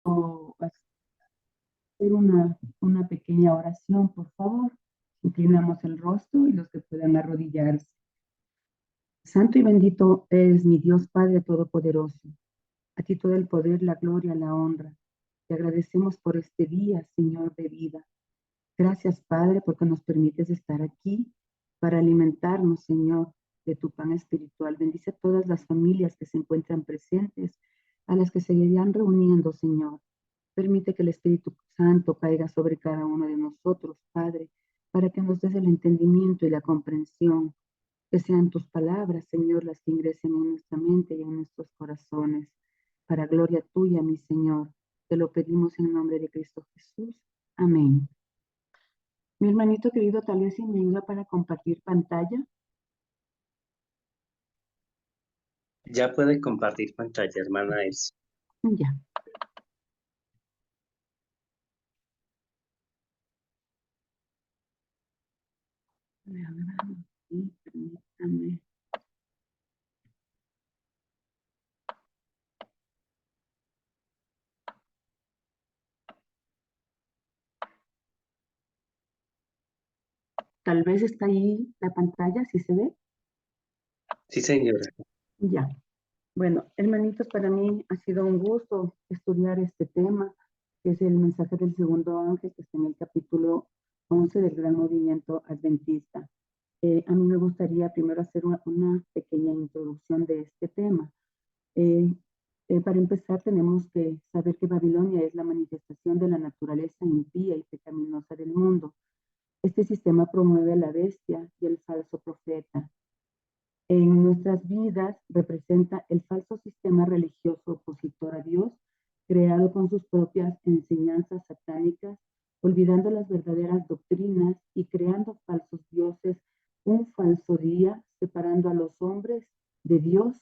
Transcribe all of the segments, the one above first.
o hacer una pequeña oración, por favor. Inclinamos el rostro y los que puedan arrodillarse. Santo y bendito es mi Dios Padre Todopoderoso. A ti todo el poder, la gloria, la honra. Te agradecemos por este día, Señor de vida. Gracias, Padre, porque nos permites estar aquí para alimentarnos, Señor, de tu pan espiritual. Bendice a todas las familias que se encuentran presentes, a las que se irán reuniendo, Señor. Permite que el Espíritu Santo caiga sobre cada uno de nosotros, Padre, para que nos des el entendimiento y la comprensión. Que sean tus palabras, Señor, las que ingresen en nuestra mente y en nuestros corazones. Para gloria tuya, mi Señor. Te lo pedimos en el nombre de Cristo Jesús. Amén. Mi hermanito querido, tal vez si me ayuda para compartir pantalla. Ya puede compartir pantalla, hermana Elsie. Ya. Me agrado. Sí, permítame. Tal vez está ahí la pantalla, ¿sí se ve? Sí, señora. Ya. Bueno, hermanitos, para mí ha sido un gusto estudiar este tema, que es el mensaje del segundo ángel, que está en el capítulo 11 del Gran Movimiento Adventista. A mí me gustaría primero hacer una pequeña introducción de este tema. Para empezar, tenemos que saber que Babilonia es la manifestación de la naturaleza impía y pecaminosa del mundo. Este sistema promueve a la bestia y el falso profeta. En nuestras vidas representa el falso sistema religioso opositor a Dios, creado con sus propias enseñanzas satánicas, olvidando las verdaderas doctrinas y creando falsos dioses, un falso día, separando a los hombres de Dios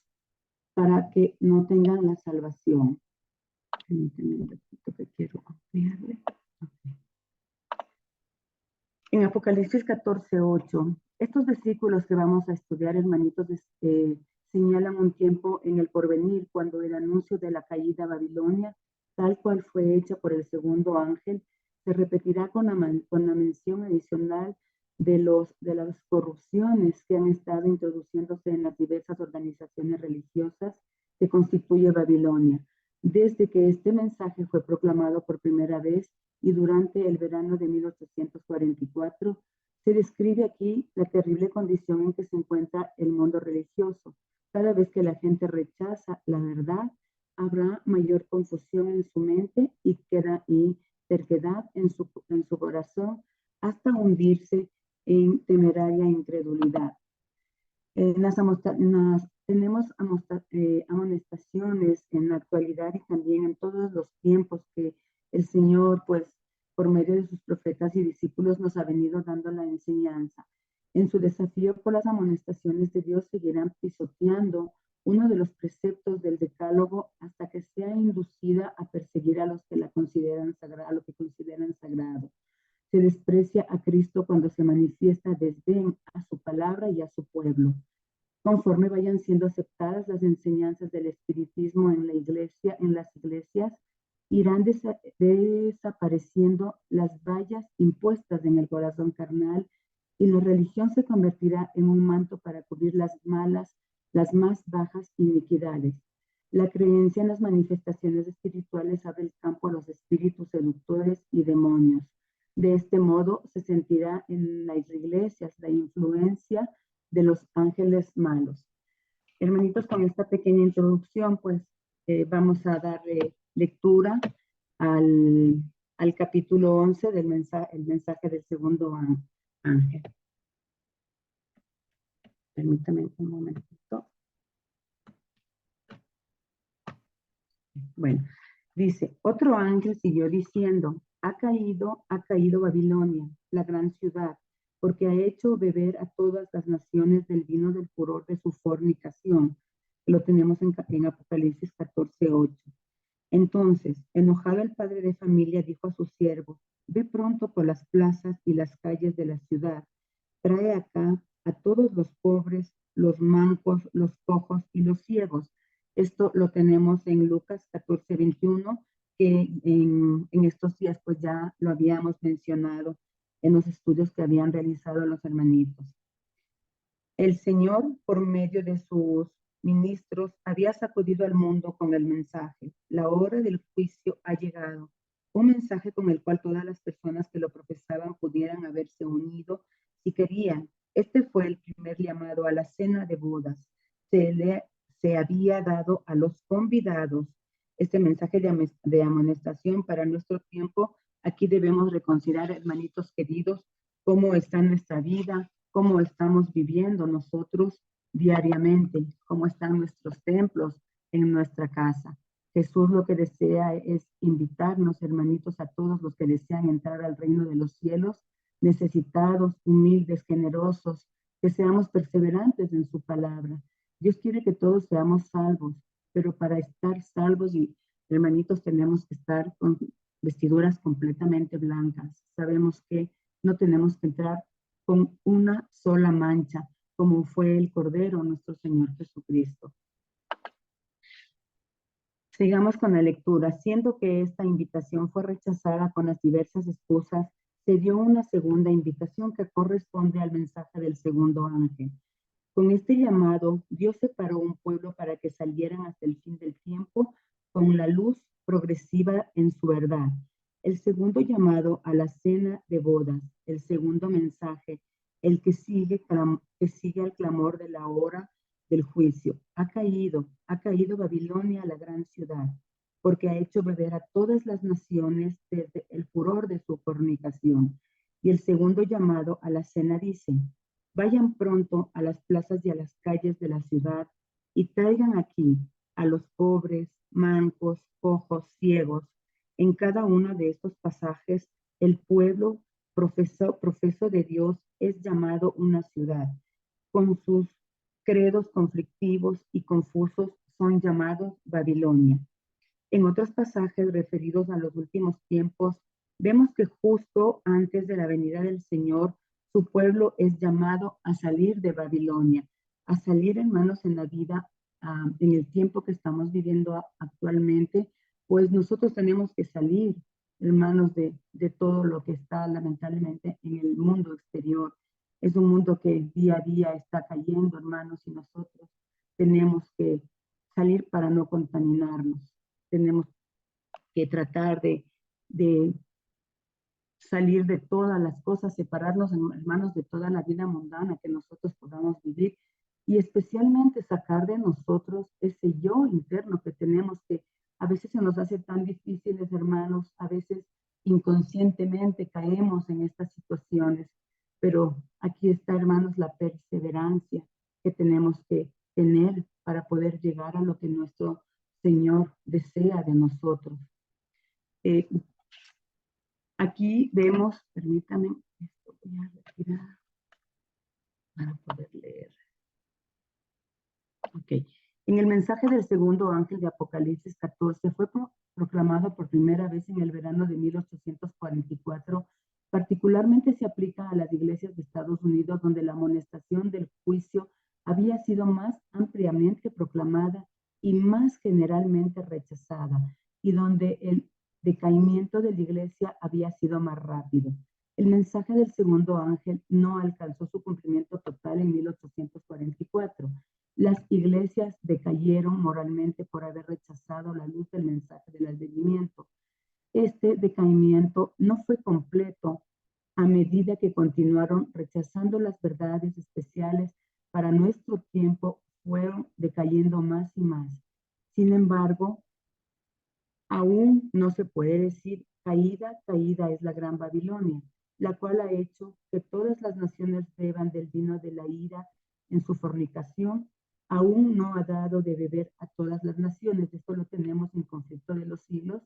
para que no tengan la salvación. Permítanme un ratito que quiero ampliarle. Okay. En Apocalipsis 14:8, estos versículos que vamos a estudiar, hermanitos, señalan un tiempo en el porvenir cuando el anuncio de la caída a Babilonia, tal cual fue hecha por el segundo ángel, se repetirá con la mención adicional de las corrupciones que han estado introduciéndose en las diversas organizaciones religiosas que constituye Babilonia. Desde que este mensaje fue proclamado por primera vez y durante el verano de 1844, se describe aquí la terrible condición en que se encuentra el mundo religioso. Cada vez que la gente rechaza la verdad, habrá mayor confusión en su mente y terquedad en su corazón hasta hundirse en temeraria incredulidad. Tenemos amonestaciones en la actualidad y también en todos los tiempos que el Señor, pues, por medio de sus profetas y discípulos nos ha venido dando la enseñanza. En su desafío por las amonestaciones de Dios seguirán pisoteando uno de los preceptos del decálogo hasta que sea inducida a perseguir a los que la consideran sagrada, a lo que consideran sagrado. Se desprecia a Cristo cuando se manifiesta desdén a su palabra y a su pueblo. Conforme vayan siendo aceptadas las enseñanzas del espiritismo en la iglesia, en las iglesias, irán desapareciendo las vallas impuestas en el corazón carnal y la religión se convertirá en un manto para cubrir las más bajas iniquidades. La creencia en las manifestaciones espirituales abre el campo a los espíritus seductores y demonios. De este modo se sentirá en las iglesias la influencia de los ángeles malos. Hermanitos, con esta pequeña introducción, pues vamos a darle lectura al capítulo 11 del mensaje del segundo ángel. Permítame un momentito. Bueno, dice, otro ángel siguió diciendo, ha caído Babilonia, la gran ciudad, porque ha hecho beber a todas las naciones del vino del furor de su fornicación. Lo tenemos en Apocalipsis 14:8. Entonces, enojado el padre de familia dijo a su siervo, ve pronto por las plazas y las calles de la ciudad, trae acá a todos los pobres, los mancos, los cojos y los ciegos. Esto lo tenemos en Lucas 14:21 que en estos días pues ya lo habíamos mencionado en los estudios que habían realizado los hermanitos. El Señor, por medio de sus ministros, había sacudido al mundo con el mensaje. La hora del juicio ha llegado. Un mensaje con el cual todas las personas que lo profesaban pudieran haberse unido si querían. Este fue el primer llamado a la cena de bodas. Se había dado a los convidados este mensaje de amonestación para nuestro tiempo. Aquí debemos reconsiderar, hermanitos queridos, cómo está nuestra vida, cómo estamos viviendo nosotros diariamente, cómo están nuestros templos en nuestra casa. Jesús lo que desea es invitarnos, hermanitos, a todos los que desean entrar al reino de los cielos, necesitados, humildes, generosos, que seamos perseverantes en su palabra. Dios quiere que todos seamos salvos, pero para estar salvos, y hermanitos, tenemos que estar con vestiduras completamente blancas. Sabemos que no tenemos que entrar con una sola mancha, como fue el Cordero, nuestro Señor Jesucristo. Sigamos con la lectura. Siendo que esta invitación fue rechazada con las diversas excusas, se dio una segunda invitación que corresponde al mensaje del segundo ángel. Con este llamado, Dios separó un pueblo para que salieran hasta el fin del tiempo con la luz progresiva en su verdad. El segundo llamado a la cena de bodas, el segundo mensaje, el que sigue al clamor de la hora del juicio. Ha caído Babilonia, la gran ciudad, porque ha hecho beber a todas las naciones desde el furor de su fornicación. Y el segundo llamado a la cena dice: vayan pronto a las plazas y a las calles de la ciudad y traigan aquí a los pobres, mancos, cojos, ciegos. En cada uno de estos pasajes, el pueblo profeso de Dios es llamado una ciudad. Con sus credos conflictivos y confusos son llamados Babilonia. En otros pasajes referidos a los últimos tiempos, vemos que justo antes de la venida del Señor, su pueblo es llamado a salir de Babilonia, a salir, hermanos, en la vida, en el tiempo que estamos viviendo actualmente, pues nosotros tenemos que salir, hermanos, de todo lo que está lamentablemente en el mundo exterior. Es un mundo que día a día está cayendo, hermanos, y nosotros tenemos que salir para no contaminarnos. Tenemos que tratar de salir de todas las cosas, separarnos, hermanos, de toda la vida mundana que nosotros podamos vivir, y especialmente sacar de nosotros ese yo interno que tenemos, que a veces se nos hace tan difíciles, hermanos, a veces inconscientemente caemos en estas situaciones, pero aquí está, hermanos, la perseverancia que tenemos que tener para poder llegar a lo que nuestro Señor desea de nosotros. Aquí vemos, permítame, esto voy a retirar para poder leer. Ok. En el mensaje del segundo ángel de Apocalipsis 14 fue proclamado por primera vez en el verano de 1844. Particularmente se aplica a las iglesias de Estados Unidos, donde la amonestación del juicio había sido más ampliamente proclamada y más generalmente rechazada, y donde el decaimiento de la iglesia había sido más rápido. El mensaje del segundo ángel no alcanzó su cumplimiento total en 1844. Las iglesias decayeron moralmente por haber rechazado la luz del mensaje del advenimiento. Este decaimiento no fue completo a medida que continuaron rechazando las verdades especiales para nuestro tiempo, fueron decayendo más y más. Sin embargo, aún no se puede decir caída es la gran Babilonia, la cual ha hecho que todas las naciones beban del vino de la ira en su fornicación. Aún no ha dado de beber a todas las naciones. Esto lo tenemos en Conflicto de los Siglos,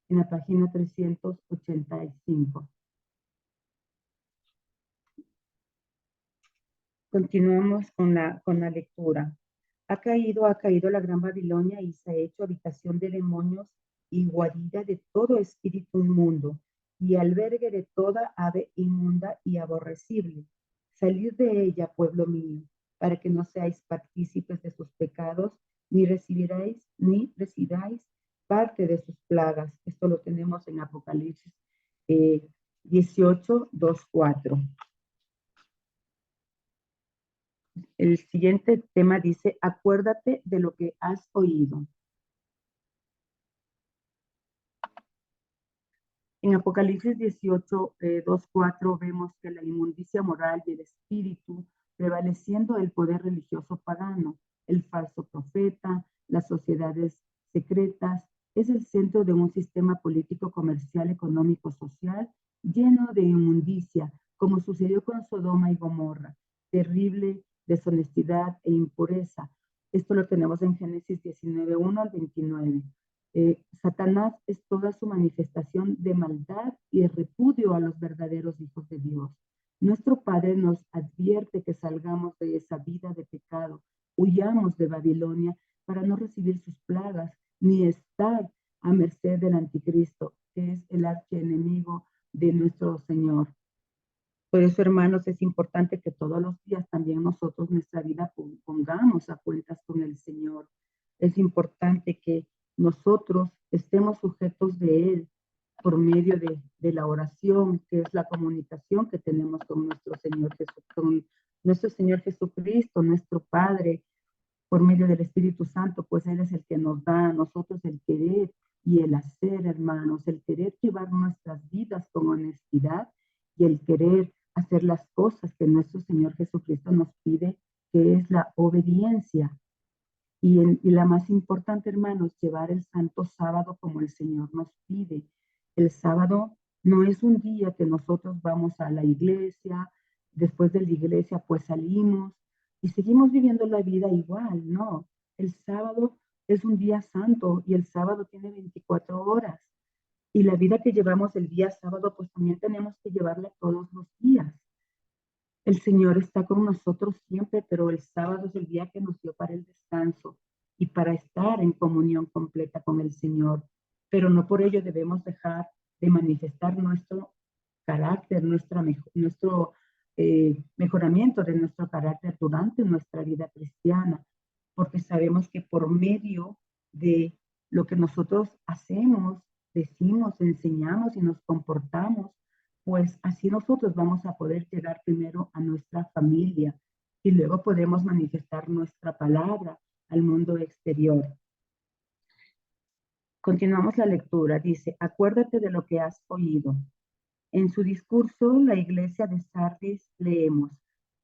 en la página 385. Continuamos con la lectura. Ha caído la gran Babilonia y se ha hecho habitación de demonios y guarida de todo espíritu inmundo y albergue de toda ave inmunda y aborrecible. Salid de ella, pueblo mío, para que no seáis partícipes de sus pecados, ni residáis parte de sus plagas. Esto lo tenemos en Apocalipsis 18, 2, 4. El siguiente tema dice, acuérdate de lo que has oído. En Apocalipsis 18, 2, 4 vemos que la inmundicia moral y el espíritu, prevaleciendo el poder religioso pagano, el falso profeta, las sociedades secretas, es el centro de un sistema político, comercial, económico, social, lleno de inmundicia, como sucedió con Sodoma y Gomorra, terrible deshonestidad e impureza. Esto lo tenemos en Génesis 19, 1 al 29. Satanás es toda su manifestación de maldad y repudio a los verdaderos hijos de Dios. Nuestro Padre nos advierte que salgamos de esa vida de pecado, huyamos de Babilonia para no recibir sus plagas, ni estar a merced del anticristo, que es el archienemigo de nuestro Señor. Por eso, hermanos, es importante que todos los días también nosotros nuestra vida pongamos a cuentas con el Señor. Es importante que nosotros estemos sujetos de Él por medio de la oración, que es la comunicación que tenemos con nuestro Señor Jesucristo, nuestro Padre, por medio del Espíritu Santo, pues Él es el que nos da a nosotros el querer y el hacer, hermanos, el querer llevar nuestras vidas con honestidad y el querer hacer las cosas que nuestro Señor Jesucristo nos pide, que es la obediencia. Y la más importante, hermanos, llevar el santo sábado como el Señor nos pide. El sábado no es un día que nosotros vamos a la iglesia, después de la iglesia pues salimos y seguimos viviendo la vida igual, no. El sábado es un día santo y el sábado tiene 24 horas. Y la vida que llevamos el día sábado pues también tenemos que llevarla todos los días. El Señor está con nosotros siempre, pero el sábado es el día que nos dio para el descanso y para estar en comunión completa con el Señor. Pero no por ello debemos dejar de manifestar nuestro carácter, nuestro mejoramiento de nuestro carácter durante nuestra vida cristiana, porque sabemos que por medio de lo que nosotros hacemos, decimos, enseñamos y nos comportamos, pues así nosotros vamos a poder llegar primero a nuestra familia y luego podemos manifestar nuestra palabra al mundo exterior. Continuamos la lectura. Dice, acuérdate de lo que has oído. En su discurso, la iglesia de Sardis leemos,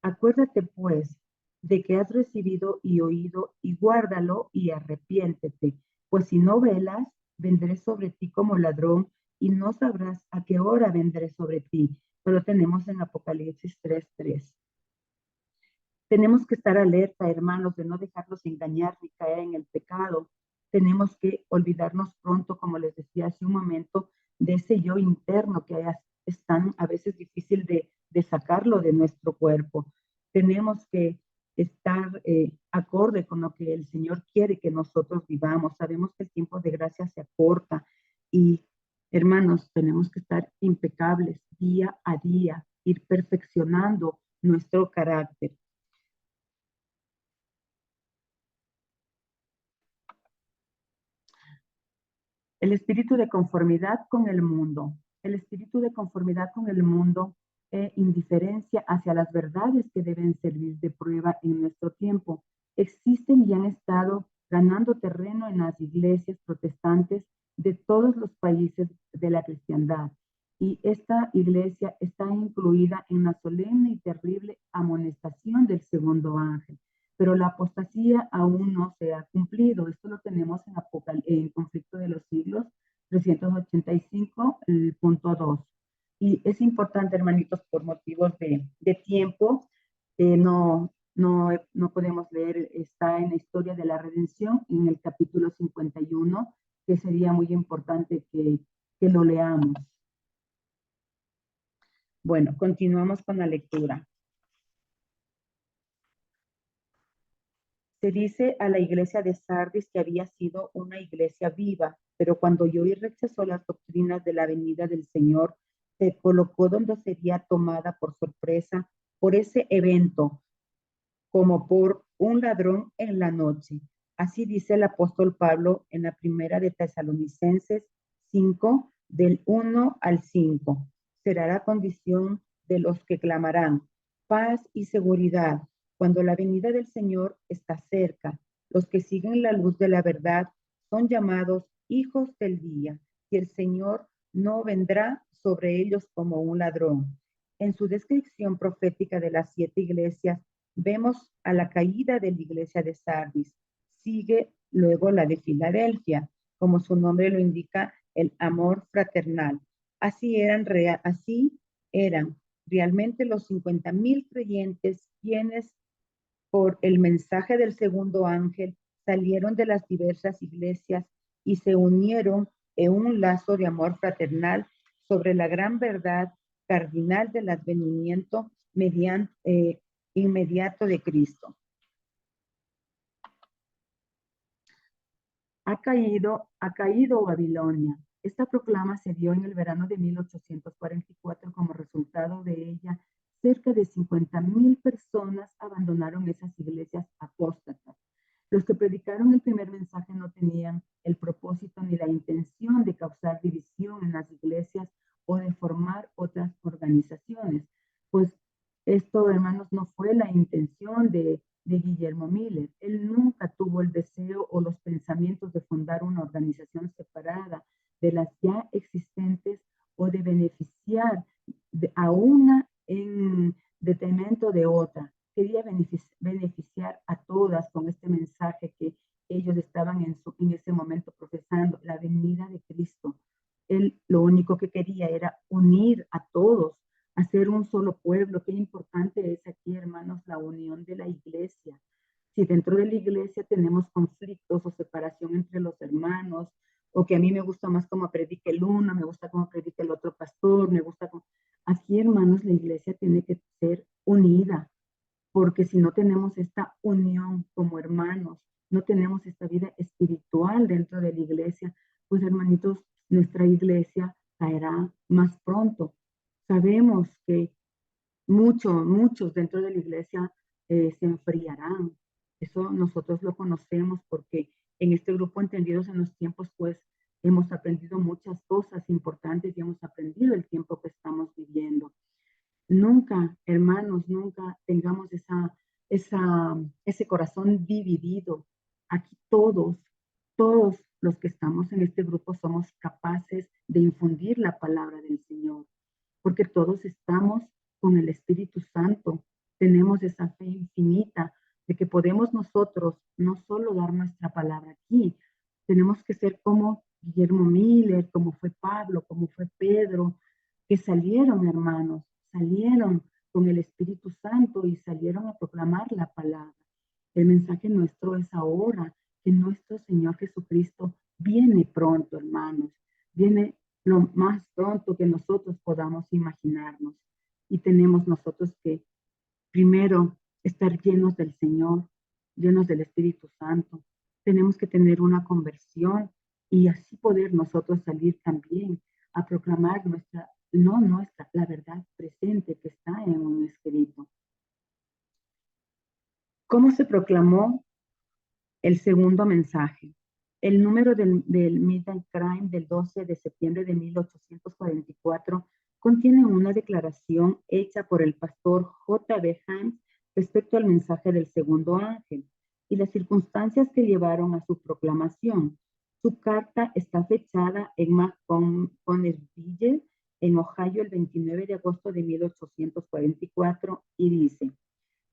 acuérdate pues de que has recibido y oído y guárdalo y arrepiéntete, pues si no velas, vendré sobre ti como ladrón y no sabrás a qué hora vendré sobre ti. Pero tenemos en Apocalipsis 3:3. Tenemos que estar alerta, hermanos, de no dejarnos engañar ni caer en el pecado. Tenemos que olvidarnos pronto, como les decía hace un momento, de ese yo interno que es tan a veces difícil de sacarlo de nuestro cuerpo. Tenemos que estar acorde con lo que el Señor quiere que nosotros vivamos. Sabemos que el tiempo de gracia se acorta y, hermanos, tenemos que estar impecables día a día, ir perfeccionando nuestro carácter. El espíritu de conformidad con el mundo. El espíritu de conformidad con el mundo e indiferencia hacia las verdades que deben servir de prueba en nuestro tiempo. Existen y han estado ganando terreno en las iglesias protestantes de todos los países de la cristiandad. Y esta iglesia está incluida en la solemne y terrible amonestación del segundo ángel. Pero la apostasía aún no se ha cumplido. Esto lo tenemos en Conflicto de los Siglos 385, el punto 2. Y es importante, hermanitos, por motivos de tiempo, no podemos leer, está en la historia de la redención, en el capítulo 51, que sería muy importante que lo leamos. Bueno, continuamos con la lectura. Se dice a la iglesia de Sardis que había sido una iglesia viva, pero cuando oyó y rechazó las doctrinas de la venida del Señor, se colocó donde sería tomada por sorpresa por ese evento, como por un ladrón en la noche. Así dice el apóstol Pablo en la primera de Tesalonicenses 5, del 1 al 5. Será la condición de los que clamarán paz y seguridad cuando la venida del Señor está cerca. Los que siguen la luz de la verdad son llamados hijos del día, y el Señor no vendrá sobre ellos como un ladrón. En su descripción profética de las 7 iglesias, vemos a la caída de la iglesia de Sardis. Sigue luego la de Filadelfia, como su nombre lo indica, el amor fraternal. Así eran realmente los 50,000 creyentes quienes por el mensaje del segundo ángel salieron de las diversas iglesias y se unieron en un lazo de amor fraternal sobre la gran verdad cardinal del advenimiento inmediato de Cristo. Ha caído Babilonia. Esta proclama se dio en el verano de 1844. Como resultado de ella, cerca de 50,000 personas abandonaron esas iglesias apóstatas. Los que predicaron el primer mensaje no tenían el propósito ni la intención de causar división en las iglesias o de formar otras organizaciones. Pues esto, hermanos, no fue la intención de Guillermo Miller. Él nunca tuvo el deseo o los pensamientos de fundar una organización separada de las ya existentes o de beneficiar a una en detrimento de otra. Quería beneficiar a todas con este mensaje que ellos estaban en ese momento profesando, la venida de Cristo. Él lo único que quería era unir a todos, hacer un solo pueblo. Qué importante es aquí, hermanos, la unión de la iglesia. Si dentro de la iglesia tenemos conflictos o separación entre los hermanos, o que a mí me gusta más cómo predica el uno, me gusta cómo predica el otro pastor, me gusta cómo... Aquí, hermanos, la iglesia tiene que ser unida, porque si no tenemos esta unión como hermanos, no tenemos esta vida espiritual dentro de la iglesia, pues hermanitos, nuestra iglesia caerá más pronto. Sabemos que muchos dentro de la iglesia se enfriarán. Eso nosotros lo conocemos porque en este grupo Entendidos en los Tiempos, pues hemos aprendido muchas cosas importantes y hemos aprendido el tiempo que estamos viviendo. Nunca, hermanos, nunca tengamos ese corazón dividido. Aquí todos los que estamos en este grupo somos capaces de infundir la palabra del Señor, porque todos estamos con el Espíritu Santo. Tenemos esa fe infinita de que podemos nosotros no solo dar nuestra palabra aquí, tenemos que ser como Guillermo Miller, como fue Pablo, como fue Pedro, que salieron, hermanos, salieron con el Espíritu Santo y salieron a proclamar la palabra. El mensaje nuestro es ahora que nuestro Señor Jesucristo viene pronto, hermanos, viene lo más pronto que nosotros podamos imaginarnos. Y tenemos nosotros que primero estar llenos del Señor, llenos del Espíritu Santo. Tenemos que tener una conversión y así poder nosotros salir también a proclamar la verdad presente que está en un escrito. ¿Cómo se proclamó el segundo mensaje? El número del Midnight Crime del 12 de septiembre de 1844 contiene una declaración hecha por el pastor J.B. Himes respecto al mensaje del segundo ángel y las circunstancias que llevaron a su proclamación. Su carta está fechada en Maconesville, en Ohio, el 29 de agosto de 1844, y dice: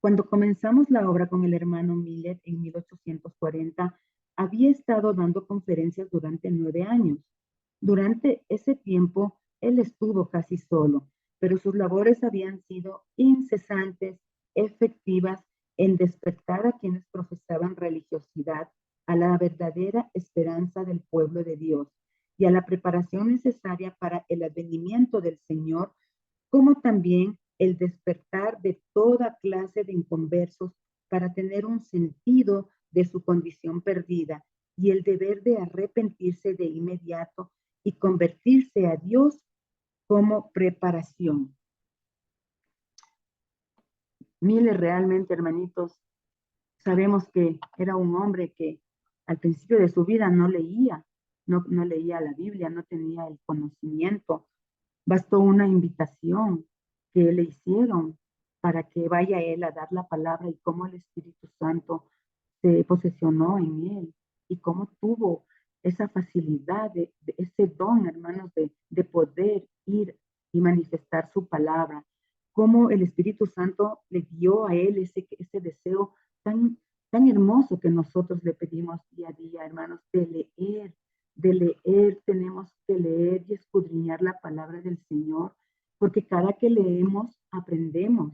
cuando comenzamos la obra con el hermano Miller en 1840, había estado dando conferencias durante 9 años. Durante ese tiempo, él estuvo casi solo, pero sus labores habían sido incesantes, efectivas en despertar a quienes profesaban religiosidad a la verdadera esperanza del pueblo de Dios y a la preparación necesaria para el advenimiento del Señor, como también el despertar de toda clase de inconversos para tener un sentido de su condición perdida y el deber de arrepentirse de inmediato y convertirse a Dios como preparación. Miller realmente, hermanitos, sabemos que era un hombre que al principio de su vida no leía, no leía la Biblia, no tenía el conocimiento. Bastó una invitación que le hicieron para que vaya él a dar la palabra y cómo el Espíritu Santo se posesionó en él y cómo tuvo esa facilidad, ese don, hermanos, de poder ir y manifestar su palabra. Cómo el Espíritu Santo le dio a él ese deseo tan hermoso que nosotros le pedimos día a día, hermanos, de leer, tenemos que leer y escudriñar la palabra del Señor, porque cada que leemos aprendemos.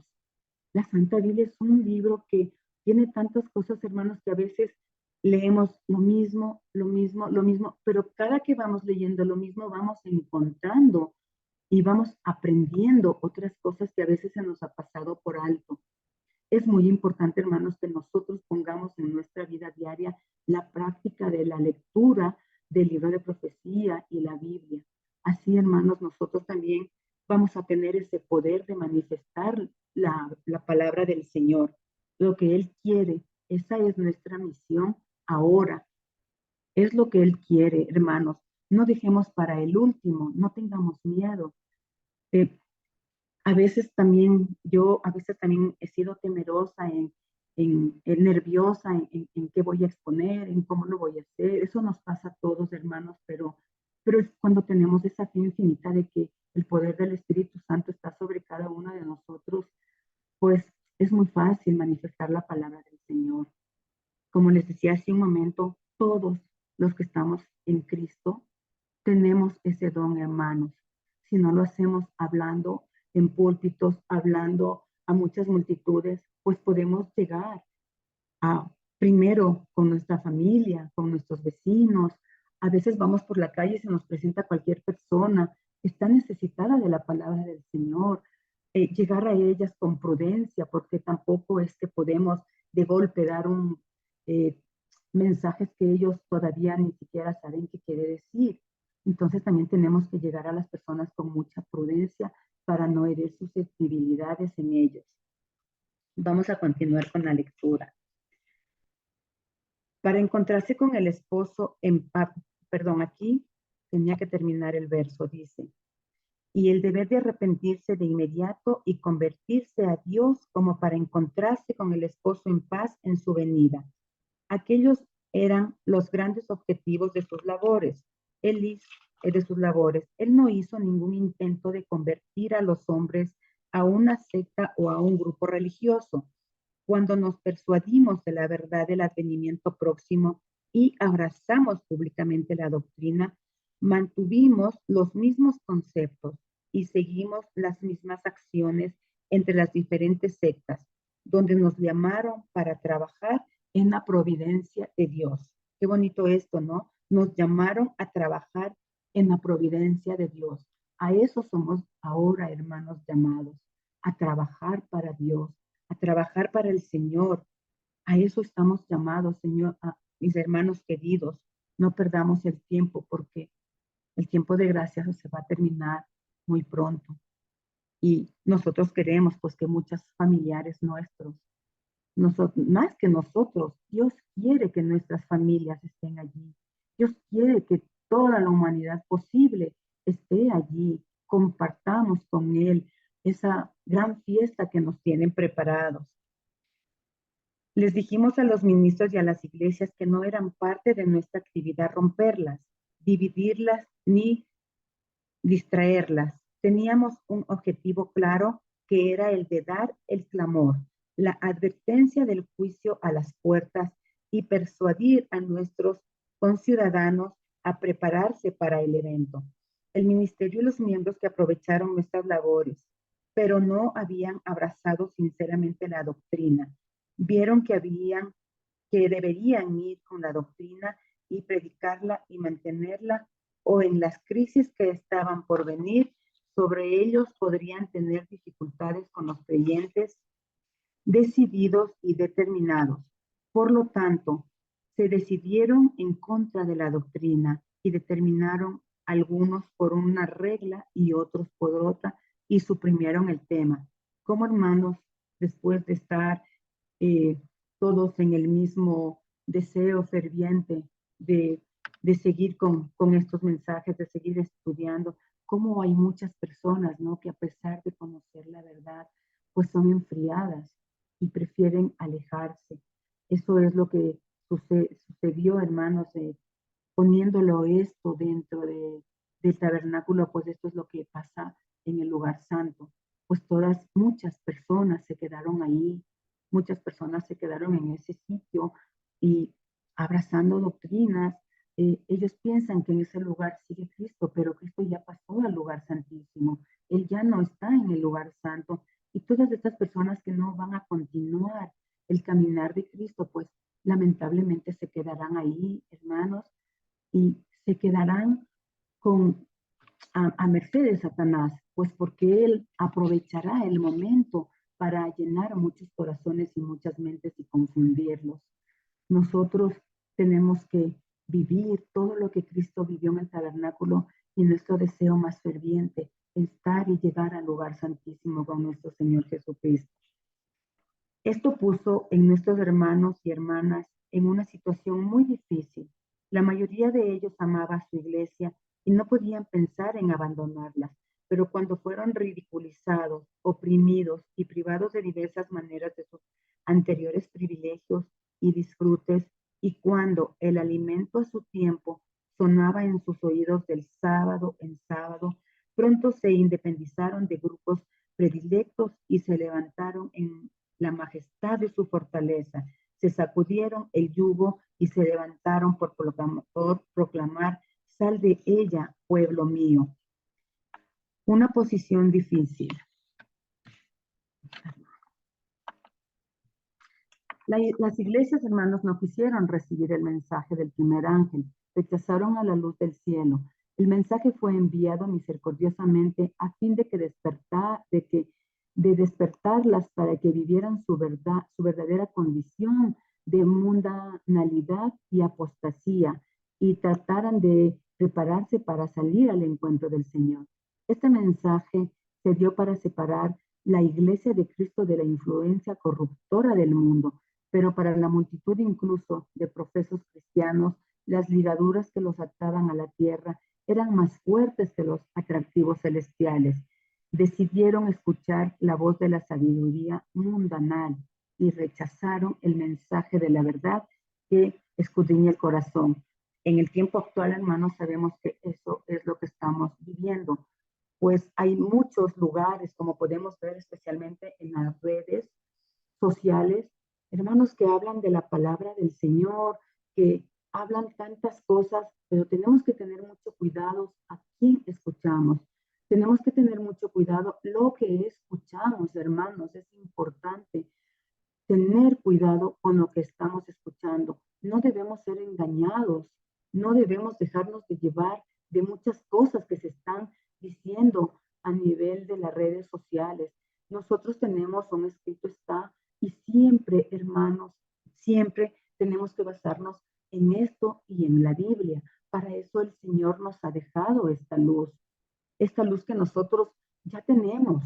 La Santa Biblia es un libro que tiene tantas cosas, hermanos, que a veces leemos lo mismo, lo mismo, lo mismo, pero cada que vamos leyendo lo mismo vamos encontrando y vamos aprendiendo otras cosas que a veces se nos ha pasado por alto. Es muy importante, hermanos, que nosotros pongamos en nuestra vida diaria la práctica de la lectura del libro de profecía y la Biblia. Así, hermanos, nosotros también vamos a tener ese poder de manifestar la palabra del Señor, lo que Él quiere. Esa es nuestra misión ahora. Es lo que Él quiere, hermanos. No dejemos para el último, no tengamos miedo. Eh, a veces también, a veces también he sido temerosa en nerviosa en qué voy a exponer, en cómo lo voy a hacer. Eso nos pasa a todos, hermanos, pero es cuando tenemos esa fe infinita de que el poder del Espíritu Santo está sobre cada uno de nosotros, pues es muy fácil manifestar la palabra del Señor. Como les decía hace un momento, todos los que estamos en Cristo tenemos ese don, hermanos. Si no lo hacemos hablando en púlpitos, hablando a muchas multitudes, pues podemos llegar a primero con nuestra familia, con nuestros vecinos. A veces vamos por la calle y se nos presenta cualquier persona que está necesitada de la palabra del Señor. Llegar a ellas con prudencia, porque tampoco es que podemos de golpe dar eh, mensajes que ellos todavía ni siquiera saben qué quiere decir. Entonces también tenemos que llegar a las personas con mucha prudencia para no herir susceptibilidades en ellos. Vamos a continuar con la lectura. Para encontrarse con el esposo en paz, perdón, aquí tenía que terminar el verso, dice, y el deber de arrepentirse de inmediato y convertirse a Dios como para encontrarse con el esposo en paz en su venida. Aquellos eran los grandes objetivos de sus labores. Él no hizo ningún intento de convertir a los hombres a una secta o a un grupo religioso. Cuando nos persuadimos de la verdad del advenimiento próximo y abrazamos públicamente la doctrina, mantuvimos los mismos conceptos y seguimos las mismas acciones entre las diferentes sectas, donde nos llamaron para trabajar en la providencia de Dios. Qué bonito esto, ¿no? Nos llamaron a trabajar en la providencia de Dios. A eso somos ahora, hermanos, llamados, a trabajar para Dios, a trabajar para el Señor. A eso estamos llamados, Señor, a mis hermanos queridos. No perdamos el tiempo porque el tiempo de gracia se va a terminar muy pronto. Y nosotros queremos pues que muchos familiares nuestros, más que nosotros, Dios quiere que nuestras familias estén allí. Dios quiere que toda la humanidad posible esté allí. Compartamos con Él esa gran fiesta que nos tienen preparados. Les dijimos a los ministros y a las iglesias que no eran parte de nuestra actividad romperlas, dividirlas ni distraerlas. Teníamos un objetivo claro que era el de dar el clamor, la advertencia del juicio a las puertas y persuadir a nuestros conciudadanos a prepararse para el evento. El ministerio y los miembros que aprovecharon nuestras labores, pero no habían abrazado sinceramente la doctrina, vieron que deberían ir con la doctrina y predicarla y mantenerla, o en las crisis que estaban por venir, sobre ellos podrían tener dificultades con los creyentes decididos y determinados. Por lo tanto, se decidieron en contra de la doctrina y determinaron algunos por una regla y otros por otra y suprimieron el tema. Como hermanos, después de estar todos en el mismo deseo ferviente de seguir con estos mensajes, de seguir estudiando, cómo hay muchas personas, ¿no? Que a pesar de conocer la verdad, pues son enfriadas y prefieren alejarse. Eso es lo que sucedió, hermanos, poniéndolo esto dentro del tabernáculo, pues esto es lo que pasa en el lugar santo. Pues muchas personas se quedaron ahí, muchas personas se quedaron en ese sitio y abrazando doctrinas. Ellos piensan que en ese lugar sigue Cristo, pero Cristo ya pasó al lugar santísimo. Él ya no está en el lugar santo. Y todas estas personas que no van a continuar el caminar de Cristo, pues lamentablemente se quedarán ahí, hermanos, y se quedarán a merced de Satanás, pues porque él aprovechará el momento para llenar muchos corazones y muchas mentes y confundirlos. Nosotros tenemos que vivir todo lo que Cristo vivió en el tabernáculo y nuestro deseo más ferviente, estar y llegar al lugar santísimo con nuestro Señor Jesucristo. Esto puso en nuestros hermanos y hermanas en una situación muy difícil. La mayoría de ellos amaba a su iglesia y no podían pensar en abandonarla, pero cuando fueron ridiculizados, oprimidos y privados de diversas maneras de sus anteriores privilegios y disfrutes, y cuando el alimento a su tiempo sonaba en sus oídos del sábado en sábado, pronto se independizaron de grupos predilectos y se levantaron en la majestad de su fortaleza. Se sacudieron el yugo y se levantaron por proclamar, sal de ella, pueblo mío. Una posición difícil. Las iglesias, hermanos, no quisieron recibir el mensaje del primer ángel, rechazaron a la luz del cielo. El mensaje fue enviado misericordiosamente a fin de despertarlas para que vivieran su verdadera condición de mundanalidad y apostasía y trataran de prepararse para salir al encuentro del Señor. Este mensaje se dio para separar la iglesia de Cristo de la influencia corruptora del mundo, pero para la multitud incluso de profesos cristianos, las ligaduras que los ataban a la tierra eran más fuertes que los atractivos celestiales. Decidieron escuchar la voz de la sabiduría mundanal y rechazaron el mensaje de la verdad que escudriña el corazón. En el tiempo actual, hermanos, sabemos que eso es lo que estamos viviendo. Pues hay muchos lugares, como podemos ver especialmente en las redes sociales, hermanos que hablan de la palabra del Señor, que hablan tantas cosas, pero tenemos que tener mucho cuidado a quién escuchamos. Tenemos que tener mucho cuidado lo que escuchamos, hermanos. Es importante tener cuidado con lo que estamos escuchando. No debemos ser engañados, no debemos dejarnos de llevar de muchas cosas que se están diciendo a nivel de las redes sociales. Nosotros tenemos un escrito está y siempre, hermanos, siempre tenemos que basarnos en esto y en la Biblia. Para eso el Señor nos ha dejado esta luz que nosotros ya tenemos.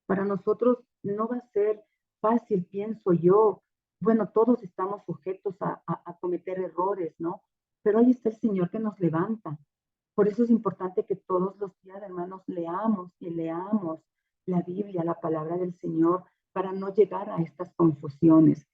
Para nosotros no va a ser fácil, pienso yo. Bueno, todos estamos sujetos a cometer errores, ¿no? Pero ahí está el Señor que nos levanta. Por eso es importante que todos los días, hermanos, leamos y leamos la Biblia, la palabra del Señor, para no llegar a estas confusiones.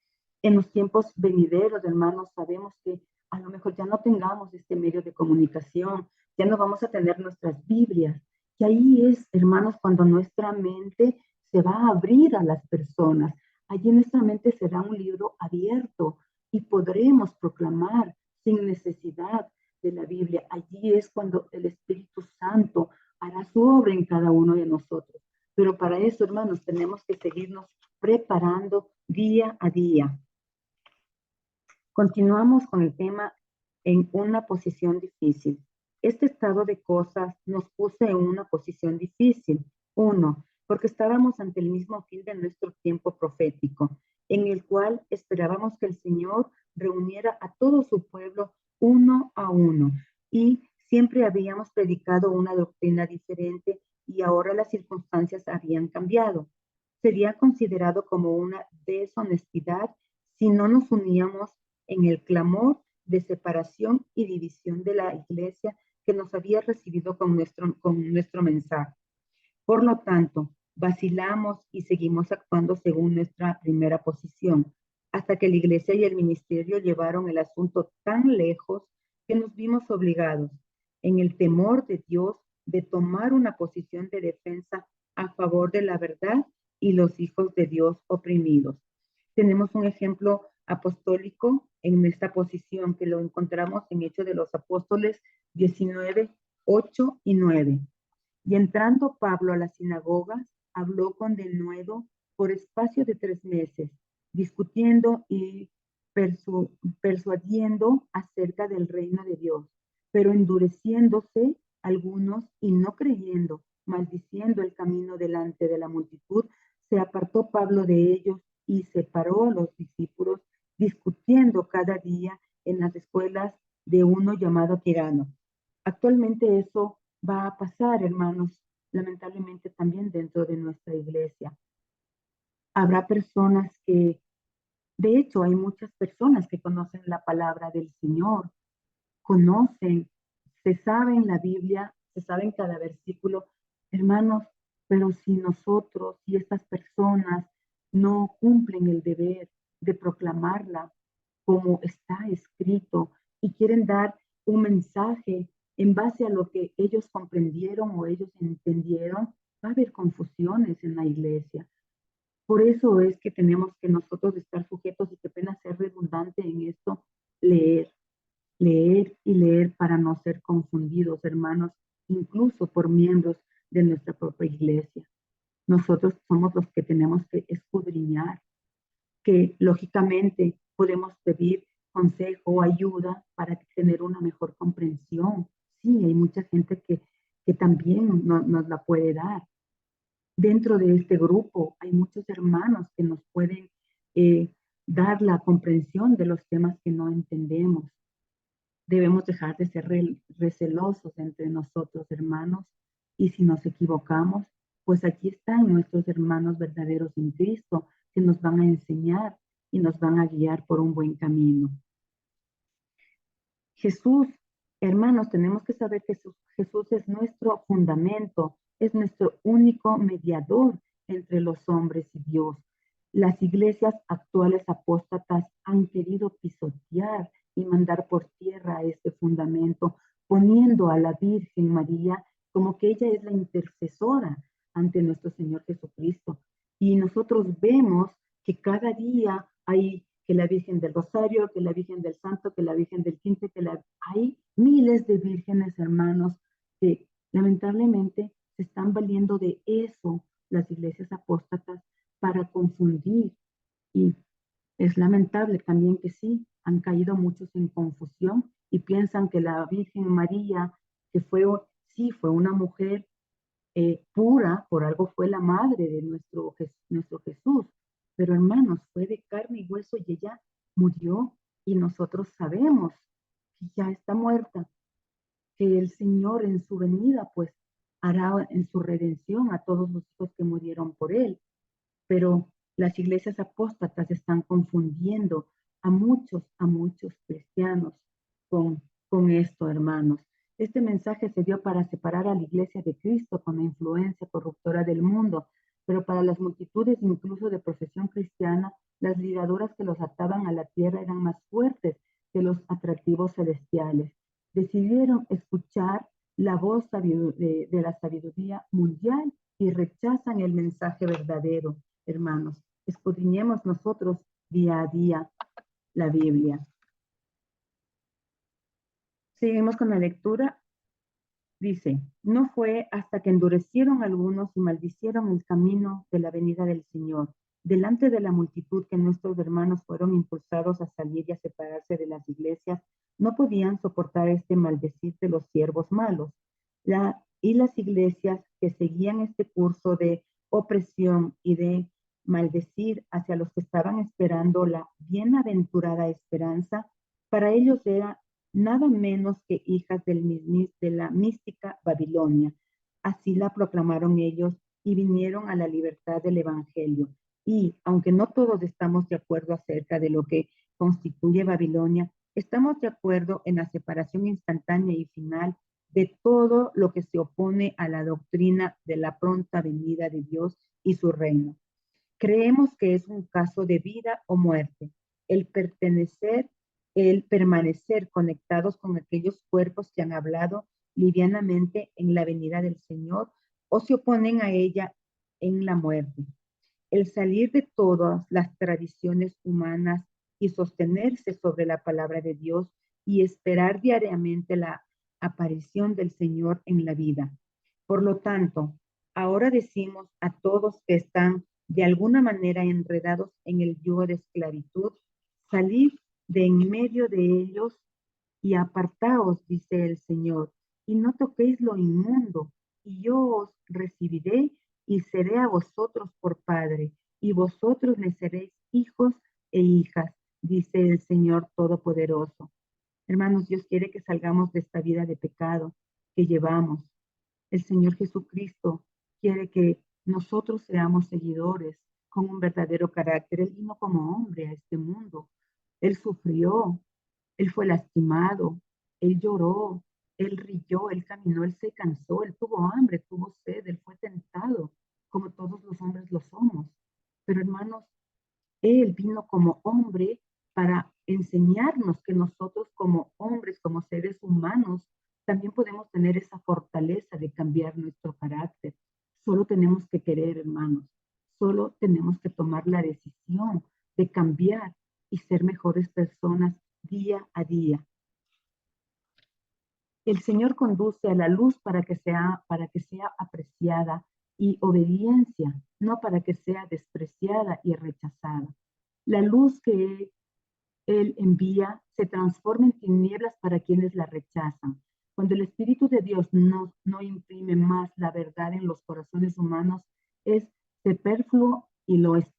En los tiempos venideros, hermanos, sabemos que a lo mejor ya no tengamos este medio de comunicación, ya no vamos a tener nuestras Biblias. Y ahí es, hermanos, cuando nuestra mente se va a abrir a las personas. Allí nuestra mente será un libro abierto y podremos proclamar sin necesidad de la Biblia. Allí es cuando el Espíritu Santo hará su obra en cada uno de nosotros. Pero para eso, hermanos, tenemos que seguirnos preparando día a día. Continuamos con el tema en una posición difícil. Este estado de cosas nos puso en una posición difícil. Uno, porque estábamos ante el mismo fin de nuestro tiempo profético, en el cual esperábamos que el Señor reuniera a todo su pueblo uno a uno. Y siempre habíamos predicado una doctrina diferente y ahora las circunstancias habían cambiado. Sería considerado como una deshonestidad si no nos uníamos en el clamor de separación y división de la iglesia que nos había recibido con nuestro mensaje. Por lo tanto, vacilamos y seguimos actuando según nuestra primera posición, hasta que la iglesia y el ministerio llevaron el asunto tan lejos que nos vimos obligados, en el temor de Dios, de tomar una posición de defensa a favor de la verdad y los hijos de Dios oprimidos. Tenemos un ejemplo apostólico en esta posición que lo encontramos en Hechos de los Apóstoles 19, 8 y 9. Y entrando Pablo a las sinagogas, habló con denuedo por espacio de 3 meses, discutiendo y persuadiendo acerca del reino de Dios, pero endureciéndose algunos y no creyendo, maldiciendo el camino delante de la multitud, se apartó Pablo de ellos y separó a los discípulos, discutiendo cada día en las escuelas de uno llamado Tirano. Actualmente eso va a pasar, hermanos, lamentablemente también dentro de nuestra iglesia. Habrá personas que, de hecho, hay muchas personas que conocen la palabra del Señor, conocen, se saben la Biblia, se saben cada versículo, hermanos, pero si nosotros, si estas personas no cumplen el deber de proclamarla como está escrito y quieren dar un mensaje en base a lo que ellos comprendieron o ellos entendieron, va a haber confusiones en la iglesia. Por eso es que tenemos que nosotros estar sujetos, y qué pena ser redundante en esto, leer y leer para no ser confundidos, hermanos, incluso por miembros de nuestra propia iglesia. Nosotros somos los que tenemos que escudriñar, que lógicamente podemos pedir consejo o ayuda para tener una mejor comprensión. Sí, hay mucha gente que también nos la puede dar. Dentro de este grupo hay muchos hermanos que nos pueden dar la comprensión de los temas que no entendemos. Debemos dejar de ser recelosos entre nosotros, hermanos, y si nos equivocamos, pues aquí están nuestros hermanos verdaderos en Cristo que nos van a enseñar y nos van a guiar por un buen camino. Jesús, hermanos, tenemos que saber que Jesús es nuestro fundamento, es nuestro único mediador entre los hombres y Dios. Las iglesias actuales apóstatas han querido pisotear y mandar por tierra este fundamento, poniendo a la Virgen María como que ella es la intercesora ante nuestro Señor Jesucristo. Y nosotros vemos que cada día hay que la Virgen del Rosario, que la Virgen del Santo, que la Virgen del Quinte, hay miles de vírgenes, hermanos, que lamentablemente se están valiendo de eso las iglesias apóstatas para confundir. Y es lamentable también que sí, han caído muchos en confusión y piensan que la Virgen María, que fue una mujer pura, por algo fue la madre de nuestro Jesús. Pero hermanos, fue de carne y hueso y ella murió y nosotros sabemos que ya está muerta, que el Señor en su venida pues hará en su redención a todos los hijos que murieron por él. Pero las iglesias apóstatas están confundiendo a muchos cristianos con esto, hermanos. Este mensaje se dio para separar a la iglesia de Cristo con la influencia corruptora del mundo, pero para las multitudes, incluso de profesión cristiana, las ligaduras que los ataban a la tierra eran más fuertes que los atractivos celestiales. Decidieron escuchar la voz de la sabiduría mundial y rechazan el mensaje verdadero. Hermanos, escudriñemos nosotros día a día la Biblia. Seguimos con la lectura. Dice, no fue hasta que endurecieron algunos y maldicieron el camino de la venida del Señor, delante de la multitud, que nuestros hermanos fueron impulsados a salir y a separarse de las iglesias. No podían soportar este maldecir de los siervos malos. Y las iglesias que seguían este curso de opresión y de maldecir hacia los que estaban esperando la bienaventurada esperanza, para ellos era nada menos que hijas de la mística Babilonia. Así la proclamaron ellos y vinieron a la libertad del Evangelio. Y aunque no todos estamos de acuerdo acerca de lo que constituye Babilonia, estamos de acuerdo en la separación instantánea y final de todo lo que se opone a la doctrina de la pronta venida de Dios y su reino. Creemos que es un caso de vida o muerte, el permanecer conectados con aquellos cuerpos que han hablado livianamente en la venida del Señor o se oponen a ella en la muerte. El salir de todas las tradiciones humanas y sostenerse sobre la palabra de Dios y esperar diariamente la aparición del Señor en la vida. Por lo tanto, ahora decimos a todos que están de alguna manera enredados en el yugo de esclavitud, salid de en medio de ellos y apartaos, dice el Señor, y no toquéis lo inmundo, y yo os recibiré y seré a vosotros por Padre, y vosotros me seréis hijos e hijas, dice el Señor Todopoderoso. Hermanos, Dios quiere que salgamos de esta vida de pecado que llevamos. El Señor Jesucristo quiere que nosotros seamos seguidores con un verdadero carácter. Él vino como hombre a este mundo. Él sufrió, él fue lastimado, él lloró, él rió, él caminó, él se cansó, él tuvo hambre, tuvo sed, él fue tentado, como todos los hombres lo somos. Pero hermanos, él vino como hombre para enseñarnos que nosotros como hombres, como seres humanos, también podemos tener esa fortaleza de cambiar nuestro carácter. Solo tenemos que querer, hermanos. Solo tenemos que tomar la decisión de cambiar y ser mejores personas día a día. El Señor conduce a la luz para que sea apreciada y obediencia, no para que sea despreciada y rechazada. La luz que Él envía se transforma en tinieblas para quienes la rechazan. Cuando el Espíritu de Dios no imprime más la verdad en los corazones humanos, es superfluo y lo es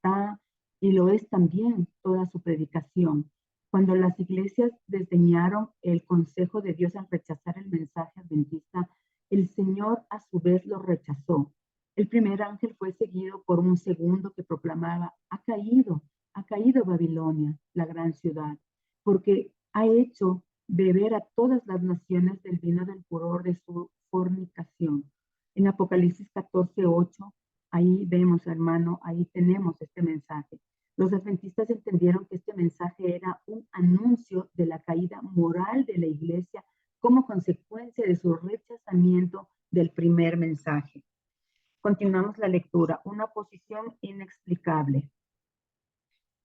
también toda su predicación. Cuando las iglesias desdeñaron el consejo de Dios al rechazar el mensaje adventista, el Señor a su vez lo rechazó. El primer ángel fue seguido por un segundo que proclamaba: ha caído Babilonia, la gran ciudad, porque ha hecho beber a todas las naciones del vino del furor de su fornicación. En Apocalipsis 14:8, ahí vemos, hermano, ahí tenemos este mensaje. Los adventistas entendieron que este mensaje era un anuncio de la caída moral de la iglesia como consecuencia de su rechazamiento del primer mensaje. Continuamos la lectura. Una oposición inexplicable.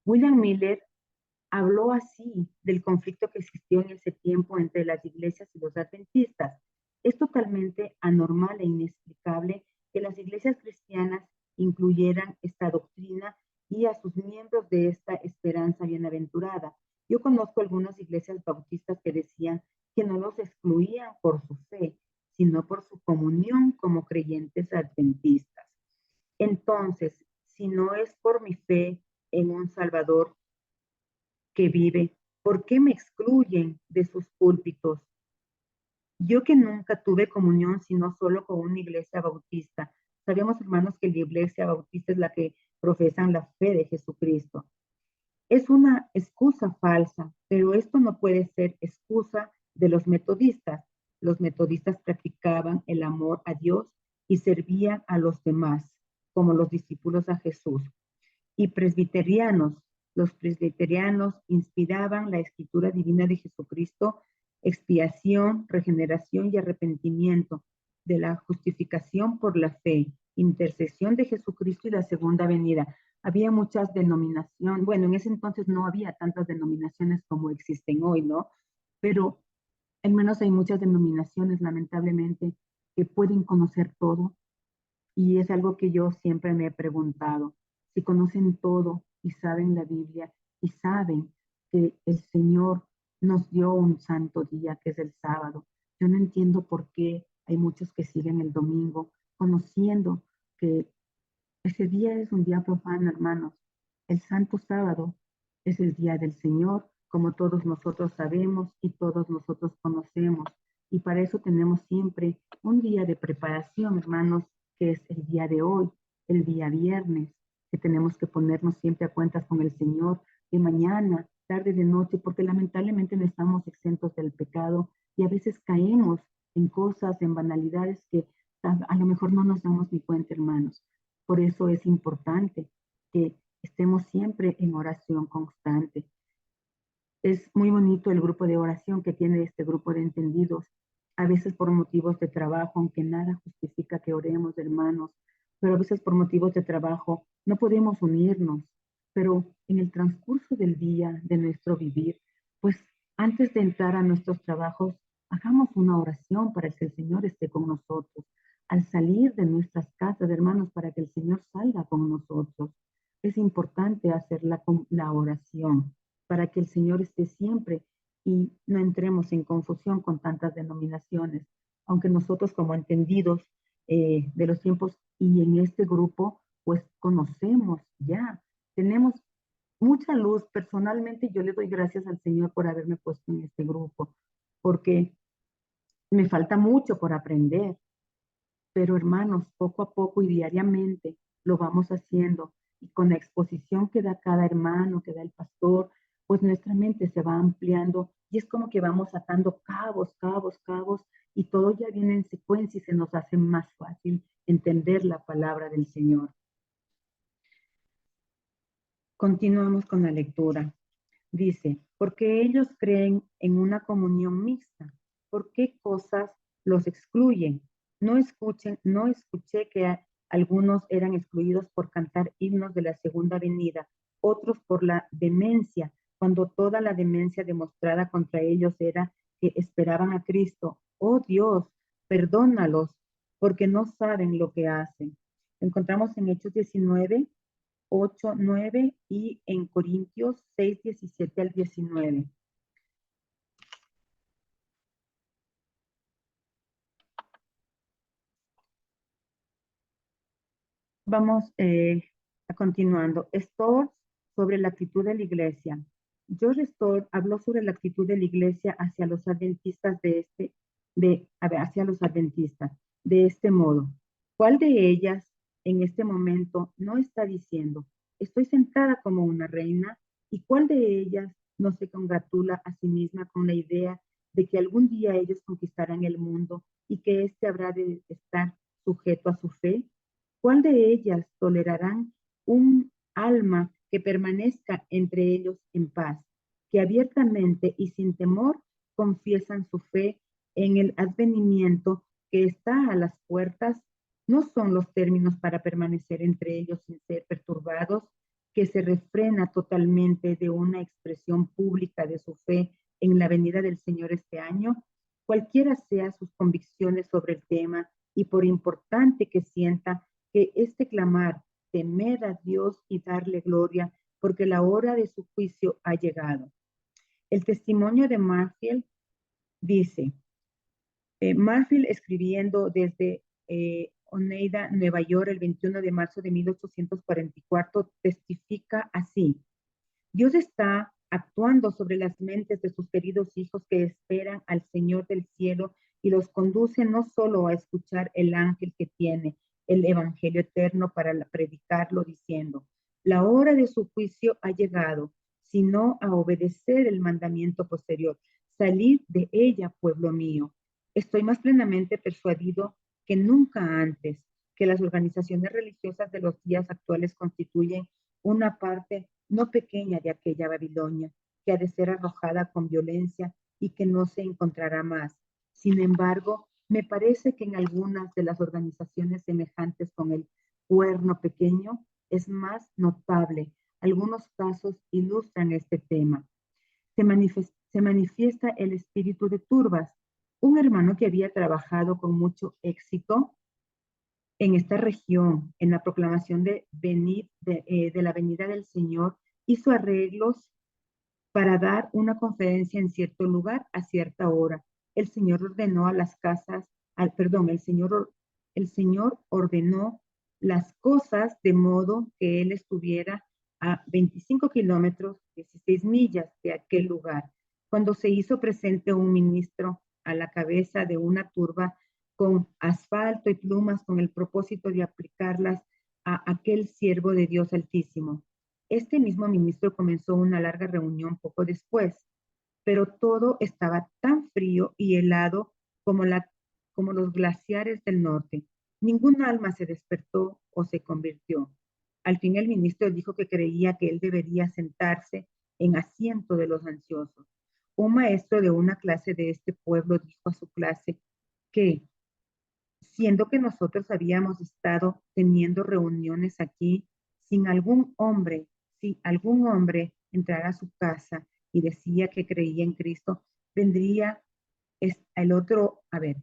William Miller habló así del conflicto que existió en ese tiempo entre las iglesias y los adventistas. Es totalmente anormal e inexplicable que las iglesias cristianas incluyeran esta doctrina y a sus miembros de esta esperanza bienaventurada. Yo conozco algunas iglesias bautistas que decían que no los excluían por su fe, sino por su comunión como creyentes adventistas. Entonces, si no es por mi fe en un Salvador que vive, ¿por qué me excluyen de sus púlpitos? Yo que nunca tuve comunión sino solo con una iglesia bautista. Sabemos, hermanos, que la iglesia bautista es la que profesan la fe de Jesucristo. Es una excusa falsa, pero esto no puede ser excusa de los metodistas. Los metodistas practicaban el amor a Dios y servían a los demás, como los discípulos a Jesús. Y los presbiterianos inspiraban la escritura divina de Jesucristo, expiación, regeneración y arrepentimiento, de la justificación por la fe, intercesión de Jesucristo y la segunda venida. Había muchas denominaciones, bueno, en ese entonces no había tantas denominaciones como existen hoy, ¿no? Pero al menos hay muchas denominaciones, lamentablemente, que pueden conocer todo, y es algo que yo siempre me he preguntado. Si conocen todo y saben la Biblia y saben que el Señor nos dio un santo día, que es el sábado, yo no entiendo por qué hay muchos que siguen el domingo, conociendo que ese día es un día profano, hermanos. El santo sábado es el día del Señor, como todos nosotros sabemos y todos nosotros conocemos. Y para eso tenemos siempre un día de preparación, hermanos, que es el día de hoy, el día viernes, que tenemos que ponernos siempre a cuentas con el Señor, que mañana tarde, de noche, porque lamentablemente no estamos exentos del pecado y a veces caemos en cosas, en banalidades que a lo mejor no nos damos ni cuenta, hermanos. Por eso es importante que estemos siempre en oración constante. Es muy bonito el grupo de oración que tiene este grupo de entendidos, a veces por motivos de trabajo, aunque nada justifica que oremos, hermanos, pero a veces por motivos de trabajo no podemos unirnos, pero en el transcurso del día, de nuestro vivir, pues antes de entrar a nuestros trabajos, hagamos una oración para que el Señor esté con nosotros. Al salir de nuestras casas, hermanos, para que el Señor salga con nosotros. Es importante hacer la oración para que el Señor esté siempre y no entremos en confusión con tantas denominaciones, aunque nosotros como entendidos de los tiempos y en este grupo, pues conocemos ya, tenemos mucha luz. Personalmente yo le doy gracias al Señor por haberme puesto en este grupo, porque me falta mucho por aprender, pero hermanos, poco a poco y diariamente lo vamos haciendo y con la exposición que da cada hermano, que da el pastor, pues nuestra mente se va ampliando y es como que vamos atando cabos, cabos, cabos y todo ya viene en secuencia y se nos hace más fácil entender la palabra del Señor. Continuamos con la lectura. Dice, porque ellos creen en una comunión mixta, ¿por qué cosas los excluyen? No escuché que algunos eran excluidos por cantar himnos de la segunda venida, otros por la demencia, cuando toda la demencia demostrada contra ellos era que esperaban a Cristo. Oh Dios, perdónalos, porque no saben lo que hacen. Encontramos en Hechos 19, 8, 9 y en Corintios 6, 17 al 19. Vamos a continuando. Storrs sobre la actitud de la iglesia. George Storrs habló sobre la actitud de la iglesia hacia los adventistas hacia los adventistas de este modo. ¿Cuál de ellas en este momento no está diciendo, estoy sentada como una reina? ¿Y cuál de ellas no se congratula a sí misma con la idea de que algún día ellos conquistarán el mundo y que éste habrá de estar sujeto a su fe? ¿Cuál de ellas tolerarán un alma que permanezca entre ellos en paz, que abiertamente y sin temor confiesan su fe en el advenimiento que está a las puertas? No son los términos para permanecer entre ellos sin ser perturbados, que se refrena totalmente de una expresión pública de su fe en la venida del Señor este año. Cualquiera sean sus convicciones sobre el tema y por importante que sienta que este clamar, temer a Dios y darle gloria, porque la hora de su juicio ha llegado. El testimonio de Marfield dice, Marfield escribiendo desde Oneida, Nueva York, el 21 de marzo de 1844, testifica así: Dios está actuando sobre las mentes de sus queridos hijos que esperan al Señor del cielo y los conduce no solo a escuchar el ángel que tiene el evangelio eterno para predicarlo diciendo, la hora de su juicio ha llegado, sino a obedecer el mandamiento posterior, salid de ella, pueblo mío. Estoy más plenamente persuadido que nunca antes que las organizaciones religiosas de los días actuales constituyen una parte no pequeña de aquella Babilonia, que ha de ser arrojada con violencia y que no se encontrará más. Sin embargo, me parece que en algunas de las organizaciones semejantes con el cuerno pequeño es más notable. Algunos casos ilustran este tema. Se manifiesta el espíritu de Turbas, un hermano que había trabajado con mucho éxito en esta región, en la proclamación de la venida del Señor, hizo arreglos para dar una conferencia en cierto lugar a cierta hora. El Señor ordenó a las casas, el Señor ordenó las cosas de modo que él estuviera a 25 kilómetros, 16 millas de aquel lugar. Cuando se hizo presente un ministro a la cabeza de una turba con asfalto y plumas con el propósito de aplicarlas a aquel siervo de Dios Altísimo. Este mismo ministro comenzó una larga reunión poco después, pero todo estaba tan frío y helado como, como los glaciares del norte. Ningún alma se despertó o se convirtió. Al fin el ministro dijo que creía que él debería sentarse en asiento de los ansiosos. Un maestro de una clase de este pueblo dijo a su clase que, siendo que nosotros habíamos estado teniendo reuniones aquí sin algún hombre, si algún hombre entrara a su casa y decía que creía en Cristo, vendría el otro, a ver,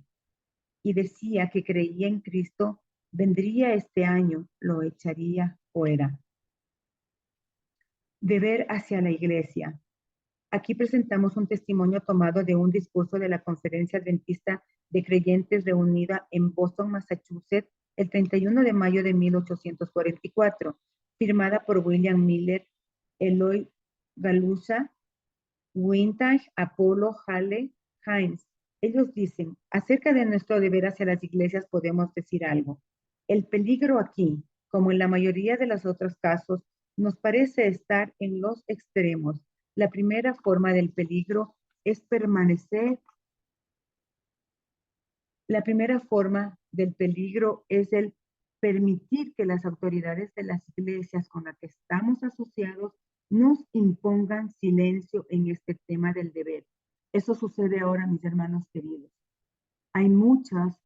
y decía que creía en Cristo, vendría este año, lo echaría fuera. Deber hacia la iglesia. Aquí presentamos un testimonio tomado de un discurso de la Conferencia Adventista de Creyentes reunida en Boston, Massachusetts, el 31 de mayo de 1844, firmada por William Miller, Eloy Galusha, Wintage, Apollo, Hale, Hines. Ellos dicen, acerca de nuestro deber hacia las iglesias podemos decir algo. El peligro aquí, como en la mayoría de los otros casos, nos parece estar en los extremos. La primera forma del peligro es permanecer. La primera forma del peligro es el permitir que las autoridades de las iglesias con las que estamos asociados nos impongan silencio en este tema del deber. Eso sucede ahora, mis hermanos queridos. Hay muchos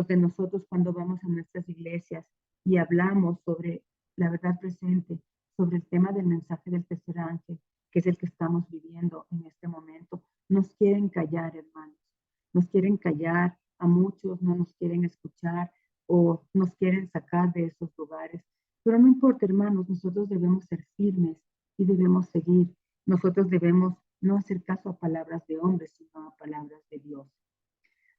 de nosotros cuando vamos a nuestras iglesias y hablamos sobre la verdad presente, sobre el tema del mensaje del tercer ángel, que es el que estamos viviendo en este momento. Nos quieren callar, hermanos. Nos quieren callar, a muchos no nos quieren escuchar o nos quieren sacar de esos lugares. Pero no importa, hermanos, nosotros debemos ser firmes y debemos seguir. Nosotros debemos no hacer caso a palabras de hombres, sino a palabras de Dios.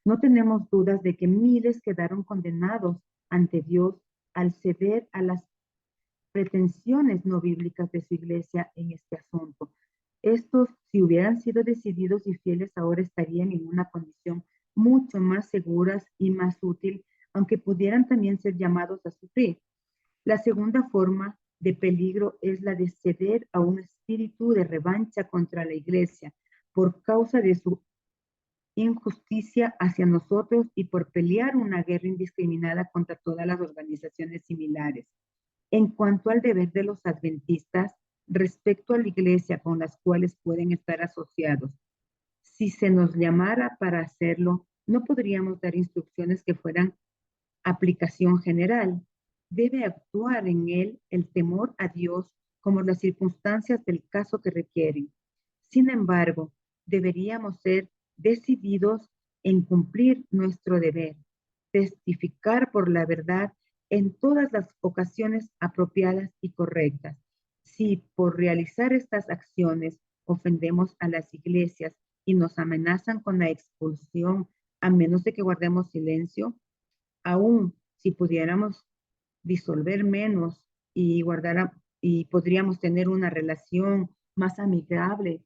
No tenemos dudas de que miles quedaron condenados ante Dios al ceder a las pretensiones no bíblicas de su iglesia en este asunto. Estos, si hubieran sido decididos y fieles, ahora estarían en una condición mucho más seguras y más útil, aunque pudieran también ser llamados a sufrir. La segunda forma de peligro es la de ceder a un espíritu de revancha contra la iglesia por causa de su injusticia hacia nosotros y por pelear una guerra indiscriminada contra todas las organizaciones similares. En cuanto al deber de los adventistas respecto a la iglesia con las cuales pueden estar asociados, si se nos llamara para hacerlo, no podríamos dar instrucciones que fueran aplicación general. Debe actuar en él el temor a Dios como las circunstancias del caso que requieren. Sin embargo, deberíamos ser decididos en cumplir nuestro deber, testificar por la verdad en todas las ocasiones apropiadas y correctas. Si por realizar estas acciones ofendemos a las iglesias y nos amenazan con la expulsión, a menos de que guardemos silencio, aún si pudiéramos disolver menos y y podríamos tener una relación más amigable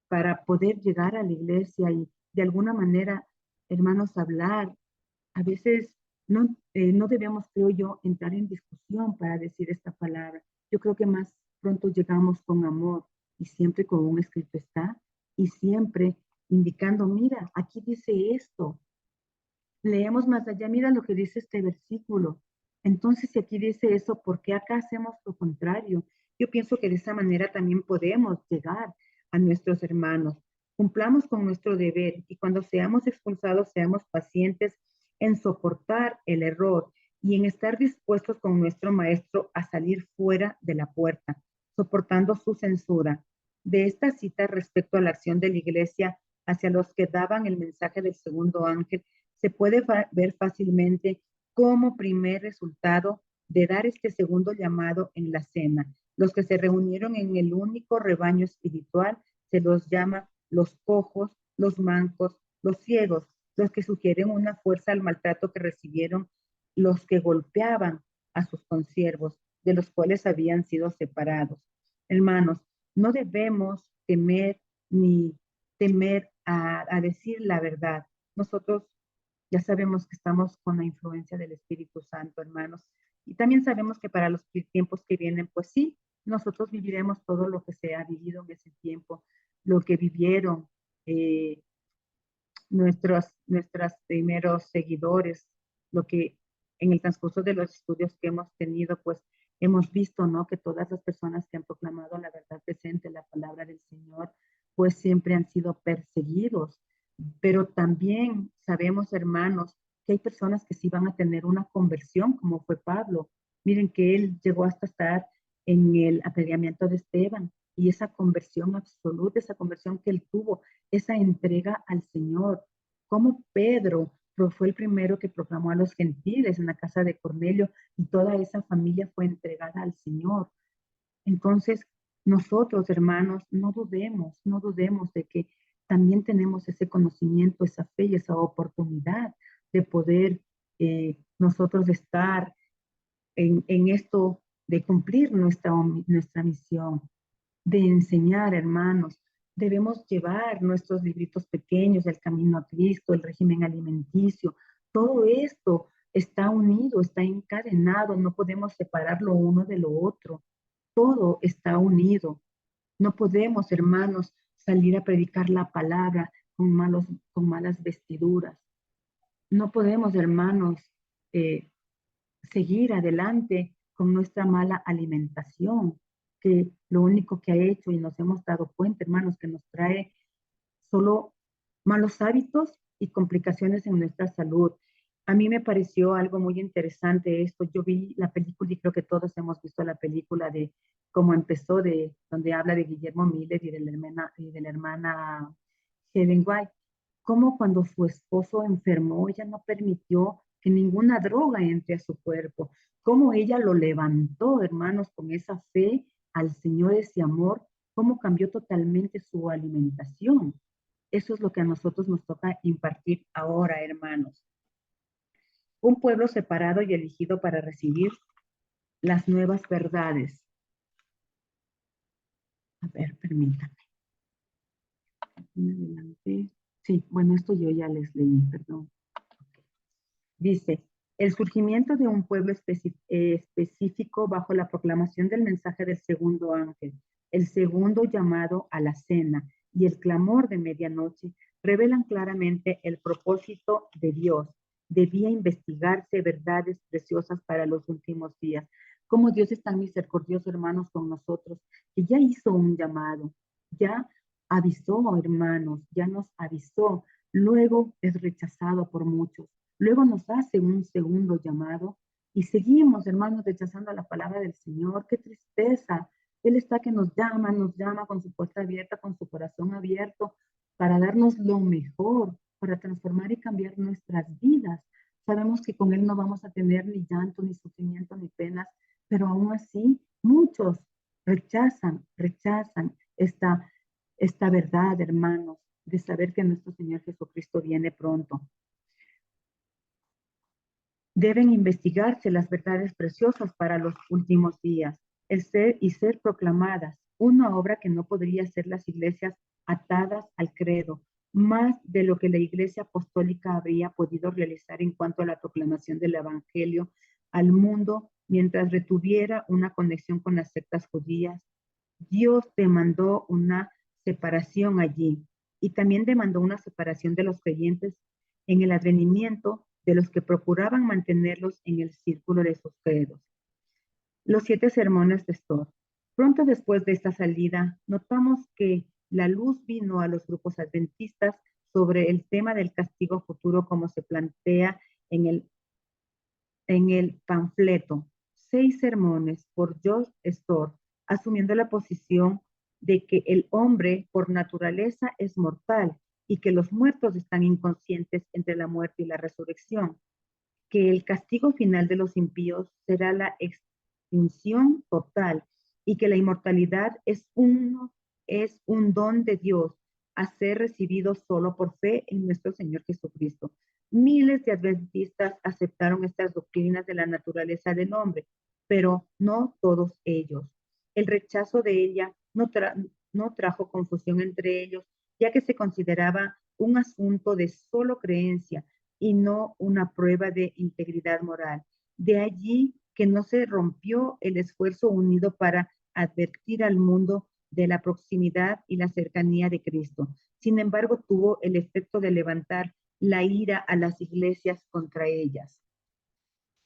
para poder llegar a la iglesia y de alguna manera, hermanos, hablar. A veces no debemos, creo yo, entrar en discusión para decir esta palabra. Yo creo que más pronto llegamos con amor y siempre con un escrito está y siempre indicando, mira, aquí dice esto, leemos más allá, mira lo que dice este versículo. Entonces, si aquí dice eso, ¿por qué acá hacemos lo contrario? Yo pienso que de esa manera también podemos llegar a nuestros hermanos. Cumplamos con nuestro deber y cuando seamos expulsados, seamos pacientes en soportar el error y en estar dispuestos con nuestro maestro a salir fuera de la puerta, soportando su censura. De esta cita respecto a la acción de la iglesia hacia los que daban el mensaje del segundo ángel, se puede ver fácilmente como primer resultado de dar este segundo llamado en la cena. Los que se reunieron en el único rebaño espiritual se los llama los cojos, los mancos, los ciegos, los que sugieren una fuerza al maltrato que recibieron los que golpeaban a sus consiervos, de los cuales habían sido separados. Hermanos, no debemos temer ni temer a decir la verdad. Nosotros ya sabemos que estamos con la influencia del Espíritu Santo, hermanos. Y también sabemos que para los tiempos que vienen, pues sí, nosotros viviremos todo lo que se ha vivido en ese tiempo, lo que vivieron eh, nuestros primeros seguidores, lo que en el transcurso de los estudios que hemos tenido, pues hemos visto, ¿no? Que todas las personas que han proclamado la verdad presente, la palabra del Señor, pues siempre han sido perseguidos. Pero también sabemos, hermanos, que hay personas que sí van a tener una conversión, como fue Pablo. Miren que él llegó hasta estar en el apedreamiento de Esteban y esa conversión absoluta, esa conversión que él tuvo, esa entrega al Señor. Como Pedro fue el primero que proclamó a los gentiles en la casa de Cornelio y toda esa familia fue entregada al Señor. Entonces, nosotros, hermanos, no dudemos de que también tenemos ese conocimiento, esa fe y esa oportunidad de poder nosotros estar en esto, de cumplir nuestra misión, de enseñar, hermanos. Debemos llevar nuestros libritos pequeños, el camino a Cristo, el régimen alimenticio. Todo esto está unido, está encadenado, no podemos separar lo uno de lo otro. Todo está unido. No podemos, hermanos, salir a predicar la palabra con malas vestiduras. No podemos, hermanos, eh, seguir adelante con nuestra mala alimentación, que lo único que ha hecho y nos hemos dado cuenta, hermanos, que nos trae solo malos hábitos y complicaciones en nuestra salud. A mí me pareció algo muy interesante esto. Yo vi la película y creo que todos hemos visto la película de cómo empezó, de donde habla de Guillermo Miller y de la hermana Helen White. Cómo cuando su esposo enfermó, ella no permitió que ninguna droga entre a su cuerpo. Cómo ella lo levantó, hermanos, con esa fe al Señor, ese amor, cómo cambió totalmente su alimentación. Eso es lo que a nosotros nos toca impartir ahora, hermanos. Un pueblo separado y elegido para recibir las nuevas verdades. A ver, permítame. Adelante. Sí, bueno, esto yo ya les leí, perdón. Dice, el surgimiento de un pueblo específico bajo la proclamación del mensaje del segundo ángel, el segundo llamado a la cena y el clamor de medianoche revelan claramente el propósito de Dios. Debía investigarse verdades preciosas para los últimos días. Como Dios es tan misericordioso, hermanos, con nosotros, que ya hizo un llamado, ya avisó, hermanos, ya nos avisó. Luego es rechazado por muchos. Luego nos hace un segundo llamado y seguimos, hermanos, rechazando la palabra del Señor. Qué tristeza. Él está que nos llama con su puerta abierta, con su corazón abierto, para darnos lo mejor, para transformar y cambiar nuestras vidas. Sabemos que con Él no vamos a tener ni llanto, ni sufrimiento, ni penas, pero aún así muchos rechazan esta verdad, hermanos, de saber que nuestro Señor Jesucristo viene pronto. Deben investigarse las verdades preciosas para los últimos días, el ser proclamadas, una obra que no podría hacer las iglesias atadas al credo, más de lo que la iglesia apostólica habría podido realizar en cuanto a la proclamación del evangelio al mundo mientras retuviera una conexión con las sectas judías. Dios demandó una separación allí y también demandó una separación de los creyentes en el advenimiento de los que procuraban mantenerlos en el círculo de sus credos. Los 7 sermones de Stott. Pronto después de esta salida, notamos que la luz vino a los grupos adventistas sobre el tema del castigo futuro como se plantea en el panfleto 6 sermones por George Stott, asumiendo la posición de que el hombre por naturaleza es mortal y que los muertos están inconscientes entre la muerte y la resurrección, que el castigo final de los impíos será la extinción total y que la inmortalidad es un don de Dios a ser recibido solo por fe en nuestro Señor Jesucristo. Miles de adventistas aceptaron estas doctrinas de la naturaleza del hombre, pero no todos ellos. El rechazo de ella no trajo confusión entre ellos, ya que se consideraba un asunto de solo creencia y no una prueba de integridad moral. De allí que no se rompió el esfuerzo unido para advertir al mundo de la proximidad y la cercanía de Cristo. Sin embargo, tuvo el efecto de levantar la ira a las iglesias contra ellas.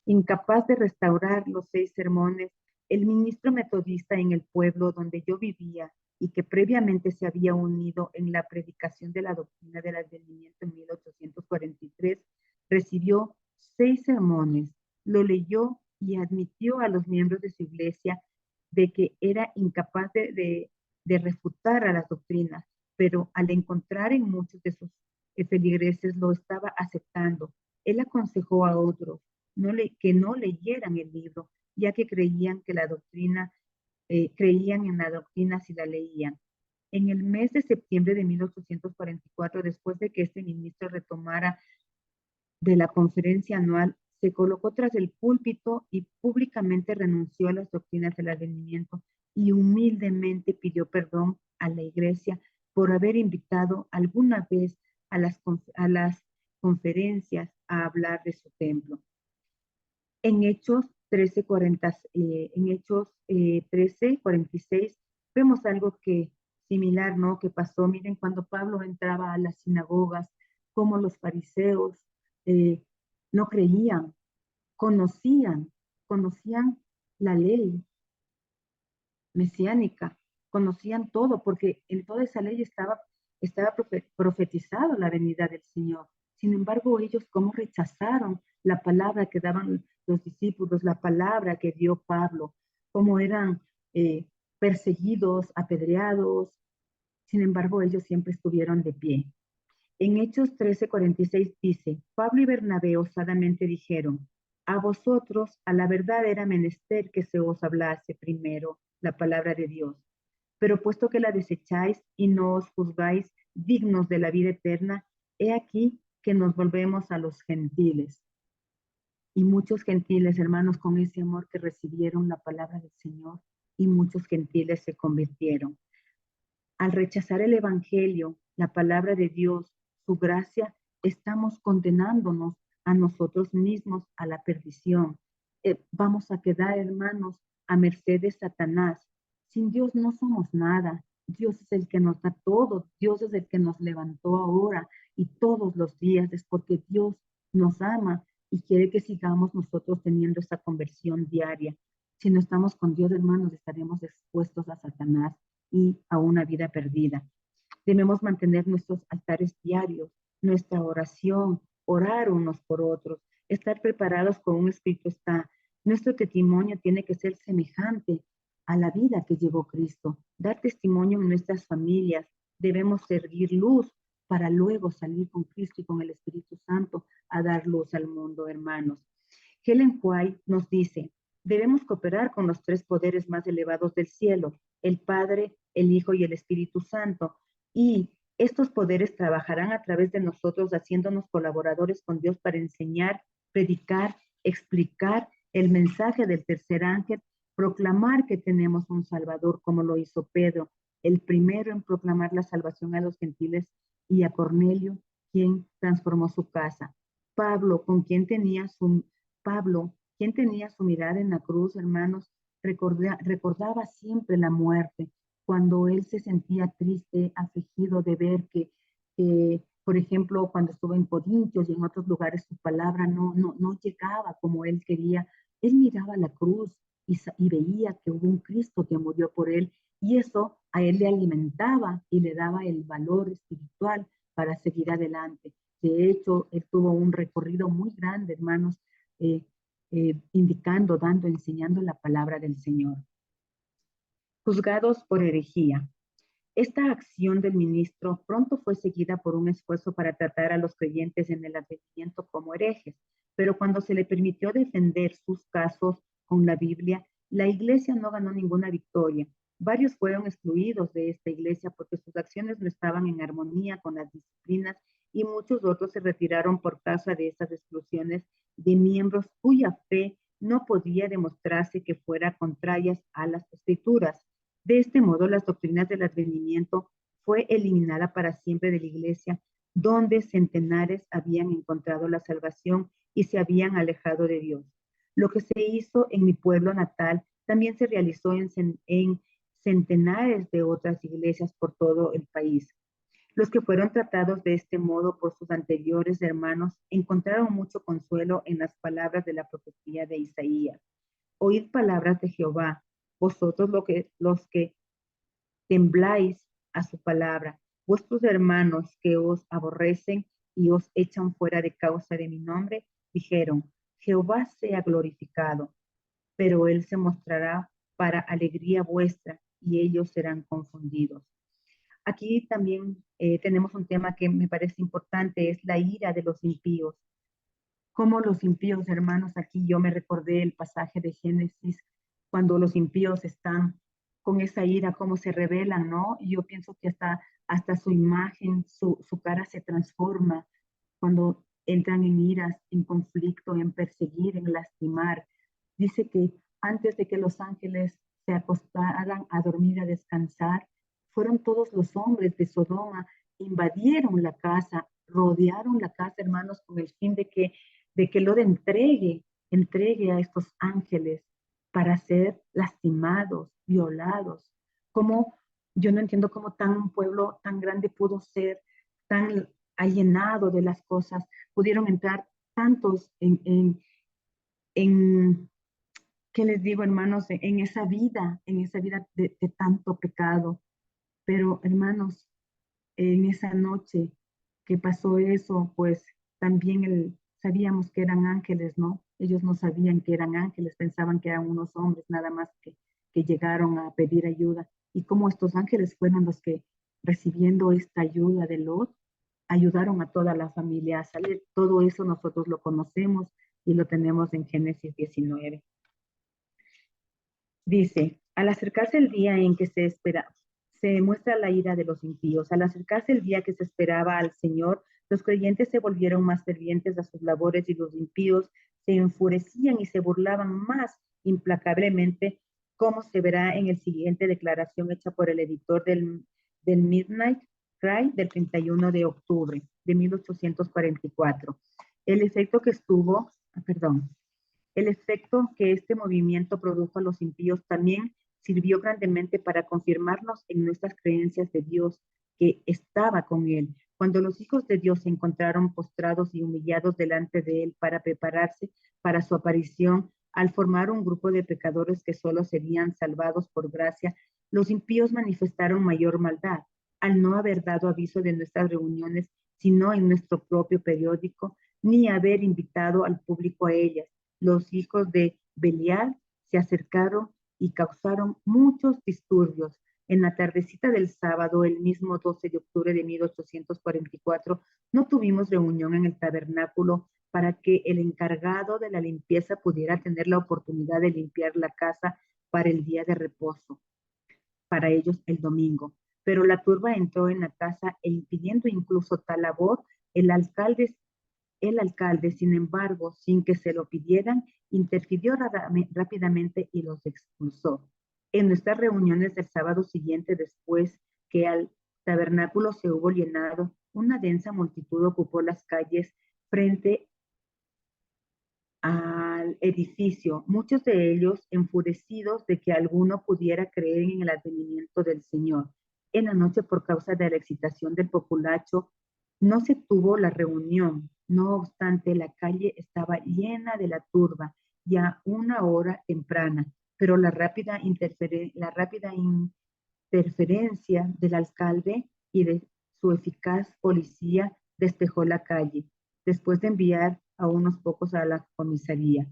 Incapaz de restaurar los 6 sermones, el ministro metodista en el pueblo donde yo vivía y que previamente se había unido en la predicación de la doctrina del advenimiento en 1843, recibió 6 sermones, lo leyó y admitió a los miembros de su iglesia de que era incapaz de refutar a las doctrinas, pero al encontrar en muchos de sus feligreses lo estaba aceptando. Él aconsejó a otros que no leyeran el libro, ya que creían en la doctrina si la leían. En el mes de septiembre de 1844, después de que este ministro retomara de la conferencia anual, se colocó tras el púlpito y públicamente renunció a las doctrinas del advenimiento y humildemente pidió perdón a la iglesia por haber invitado alguna vez a las conferencias a hablar de su templo. En Hechos 13:46 vemos algo similar, ¿no? Que pasó. Miren, cuando Pablo entraba a las sinagogas, como los fariseos no creían, conocían la ley mesiánica, conocían todo, porque en toda esa ley estaba profetizado la venida del Señor. Sin embargo, ellos cómo rechazaron la palabra que daban los discípulos, la palabra que dio Pablo, cómo eran perseguidos, apedreados. Sin embargo, ellos siempre estuvieron de pie. En Hechos 13:46 dice, Pablo y Bernabé osadamente dijeron, a vosotros a la verdad era menester que se os hablase primero la palabra de Dios. Pero puesto que la desecháis y no os juzgáis dignos de la vida eterna, he aquí que nos volvemos a los gentiles. Y muchos gentiles, hermanos, con ese amor que recibieron la palabra del Señor, y muchos gentiles se convirtieron. Al rechazar el evangelio, la palabra de Dios, su gracia, estamos condenándonos a nosotros mismos a la perdición. Vamos a quedar, hermanos, a merced de Satanás. Sin Dios no somos nada. Dios es el que nos da todo. Dios es el que nos levantó ahora y todos los días. Es porque Dios nos ama y quiere que sigamos nosotros teniendo esa conversión diaria. Si no estamos con Dios, hermanos, estaremos expuestos a Satanás y a una vida perdida. Debemos mantener nuestros altares diarios, nuestra oración, orar unos por otros, estar preparados con un espíritu está. Nuestro testimonio tiene que ser semejante a la vida que llevó Cristo. Dar testimonio en nuestras familias. Debemos servir luz para luego salir con Cristo y con el Espíritu Santo a dar luz al mundo, hermanos. Helen White nos dice, debemos cooperar con los 3 poderes más elevados del cielo, el Padre, el Hijo y el Espíritu Santo, y estos poderes trabajarán a través de nosotros haciéndonos colaboradores con Dios para enseñar, predicar, explicar el mensaje del tercer ángel, proclamar que tenemos un Salvador como lo hizo Pedro, el primero en proclamar la salvación a los gentiles, y a Cornelio, quien transformó su casa. Pablo, quien tenía su mirada en la cruz, hermanos, recordaba siempre la muerte, cuando él se sentía triste, afligido de ver que, por ejemplo, cuando estuvo en Corintios y en otros lugares, su palabra no llegaba como él quería. Él miraba la cruz y veía que hubo un Cristo que murió por él, y eso a él le alimentaba y le daba el valor espiritual para seguir adelante. De hecho, él tuvo un recorrido muy grande, hermanos, indicando, dando, enseñando la palabra del Señor. Juzgados por herejía. Esta acción del ministro pronto fue seguida por un esfuerzo para tratar a los creyentes en el advenimiento como herejes, pero cuando se le permitió defender sus casos con la Biblia, la iglesia no ganó ninguna victoria. Varios fueron excluidos de esta iglesia porque sus acciones no estaban en armonía con las disciplinas, y muchos otros se retiraron por causa de estas exclusiones de miembros cuya fe no podía demostrarse que fuera contrarias a las escrituras. De este modo, las doctrinas del advenimiento fue eliminada para siempre de la iglesia, donde centenares habían encontrado la salvación y se habían alejado de Dios. Lo que se hizo en mi pueblo natal también se realizó en centenares de otras iglesias por todo el país. Los que fueron tratados de este modo por sus anteriores hermanos encontraron mucho consuelo en las palabras de la profecía de Isaías. Oíd palabras de Jehová, vosotros los que tembláis a su palabra, vuestros hermanos que os aborrecen y os echan fuera de causa de mi nombre, dijeron, Jehová sea glorificado, pero él se mostrará para alegría vuestra y ellos serán confundidos. Aquí también tenemos un tema que me parece importante, es la ira de los impíos. Como los impíos, hermanos, aquí yo me recordé el pasaje de Génesis, cuando los impíos están con esa ira, cómo se rebelan, ¿no? Y yo pienso que hasta su imagen, su cara se transforma cuando entran en iras, en conflicto, en perseguir, en lastimar. Dice que antes de que los ángeles se acostaran a dormir, a descansar, fueron todos los hombres de Sodoma, invadieron la casa, rodearon la casa, hermanos, con el fin de que Lot entregue a estos ángeles para ser lastimados, violados. Como yo no entiendo cómo un pueblo tan grande pudo ser tan alienado de las cosas, pudieron entrar tantos en ¿qué les digo, hermanos? En esa vida, de tanto pecado. Pero, hermanos, en esa noche que pasó eso, pues también sabíamos que eran ángeles, ¿no? Ellos no sabían que eran ángeles, pensaban que eran unos hombres nada más que llegaron a pedir ayuda. Y como estos ángeles fueron los que, recibiendo esta ayuda de Lot, ayudaron a toda la familia a salir. Todo eso nosotros lo conocemos y lo tenemos en Génesis 19. Dice, al acercarse el día en que se muestra la ira de los impíos. Al acercarse el día que se esperaba al Señor, los creyentes se volvieron más fervientes a sus labores y los impíos se enfurecían y se burlaban más implacablemente, como se verá en el siguiente declaración hecha por el editor del Midnight Cry del 31 de octubre de 1844. El efecto que estuvo, perdón, el efecto que este movimiento produjo a los impíos también sirvió grandemente para confirmarnos en nuestras creencias de Dios, que estaba con Él. Cuando los hijos de Dios se encontraron postrados y humillados delante de Él para prepararse para su aparición, al formar un grupo de pecadores que solo serían salvados por gracia, los impíos manifestaron mayor maldad. Al no haber dado aviso de nuestras reuniones, sino en nuestro propio periódico, ni haber invitado al público a ellas, los hijos de Belial se acercaron y causaron muchos disturbios. En la tardecita del sábado, el mismo 12 de octubre de 1844, no tuvimos reunión en el tabernáculo para que el encargado de la limpieza pudiera tener la oportunidad de limpiar la casa para el día de reposo, para ellos el domingo. Pero la turba entró en la casa e impidiendo incluso tal labor, el alcalde, sin embargo, sin que se lo pidieran, interfirió rápidamente y los expulsó. En nuestras reuniones del sábado siguiente, después que al tabernáculo se hubo llenado, una densa multitud ocupó las calles frente al edificio, muchos de ellos enfurecidos de que alguno pudiera creer en el advenimiento del Señor. En la noche, por causa de la excitación del populacho, no se tuvo la reunión. No obstante, la calle estaba llena de la turba ya una hora temprana, pero la rápida interferencia del alcalde y de su eficaz policía despejó la calle, después de enviar a unos pocos a la comisaría.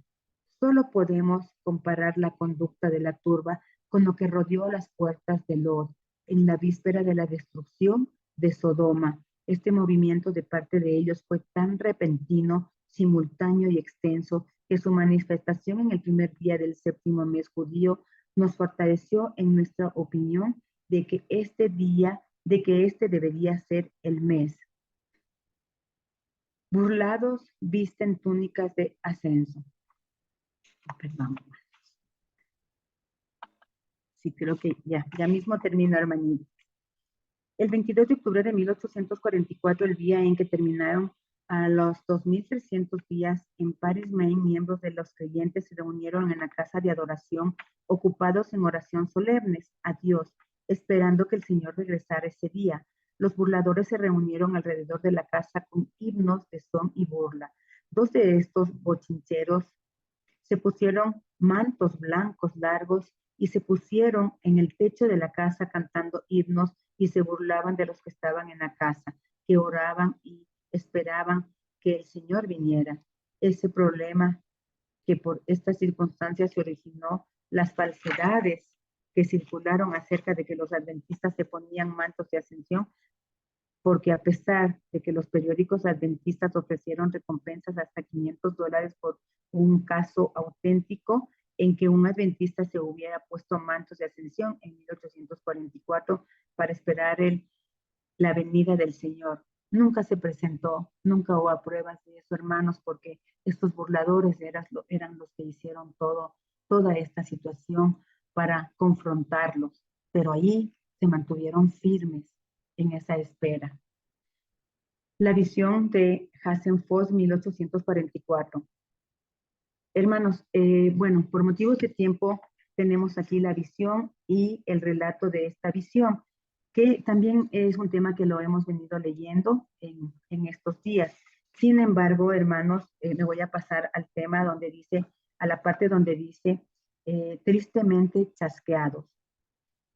Solo podemos comparar la conducta de la turba con lo que rodeó las puertas de Lot en la víspera de la destrucción de Sodoma. Este movimiento de parte de ellos fue tan repentino, simultáneo y extenso que su manifestación en el primer día del séptimo mes judío nos fortaleció en nuestra opinión de que este debería ser el mes. Burlados visten túnicas de ascenso. Perdón. Sí, creo que ya mismo termino, hermanito. El 22 de octubre de 1844, el día en que terminaron A los 2300 días en Paris, Maine, miembros de los creyentes se reunieron en la casa de adoración, ocupados en oración solemnes a Dios, esperando que el Señor regresara ese día. Los burladores se reunieron alrededor de la casa con himnos de son y burla. Dos de estos bochincheros se pusieron mantos blancos largos y se pusieron en el techo de la casa cantando himnos y se burlaban de los que estaban en la casa, que oraban y esperaban que el Señor viniera. Ese problema que por estas circunstancias se originó las falsedades que circularon acerca de que los adventistas se ponían mantos de ascensión, porque a pesar de que los periódicos adventistas ofrecieron recompensas hasta $500 por un caso auténtico en que un adventista se hubiera puesto mantos de ascensión en 1844 para esperar la venida del Señor. Nunca se presentó, nunca hubo pruebas de eso, hermanos, porque estos burladores eran los que hicieron toda esta situación para confrontarlos, pero ahí se mantuvieron firmes en esa espera. La visión de Hassenfoss, 1844. Hermanos, bueno, por motivos de tiempo tenemos aquí la visión y el relato de esta visión, que también es un tema que lo hemos venido leyendo en estos días. Sin embargo, hermanos, me voy a pasar al tema donde dice, a la parte donde dice, tristemente chasqueados.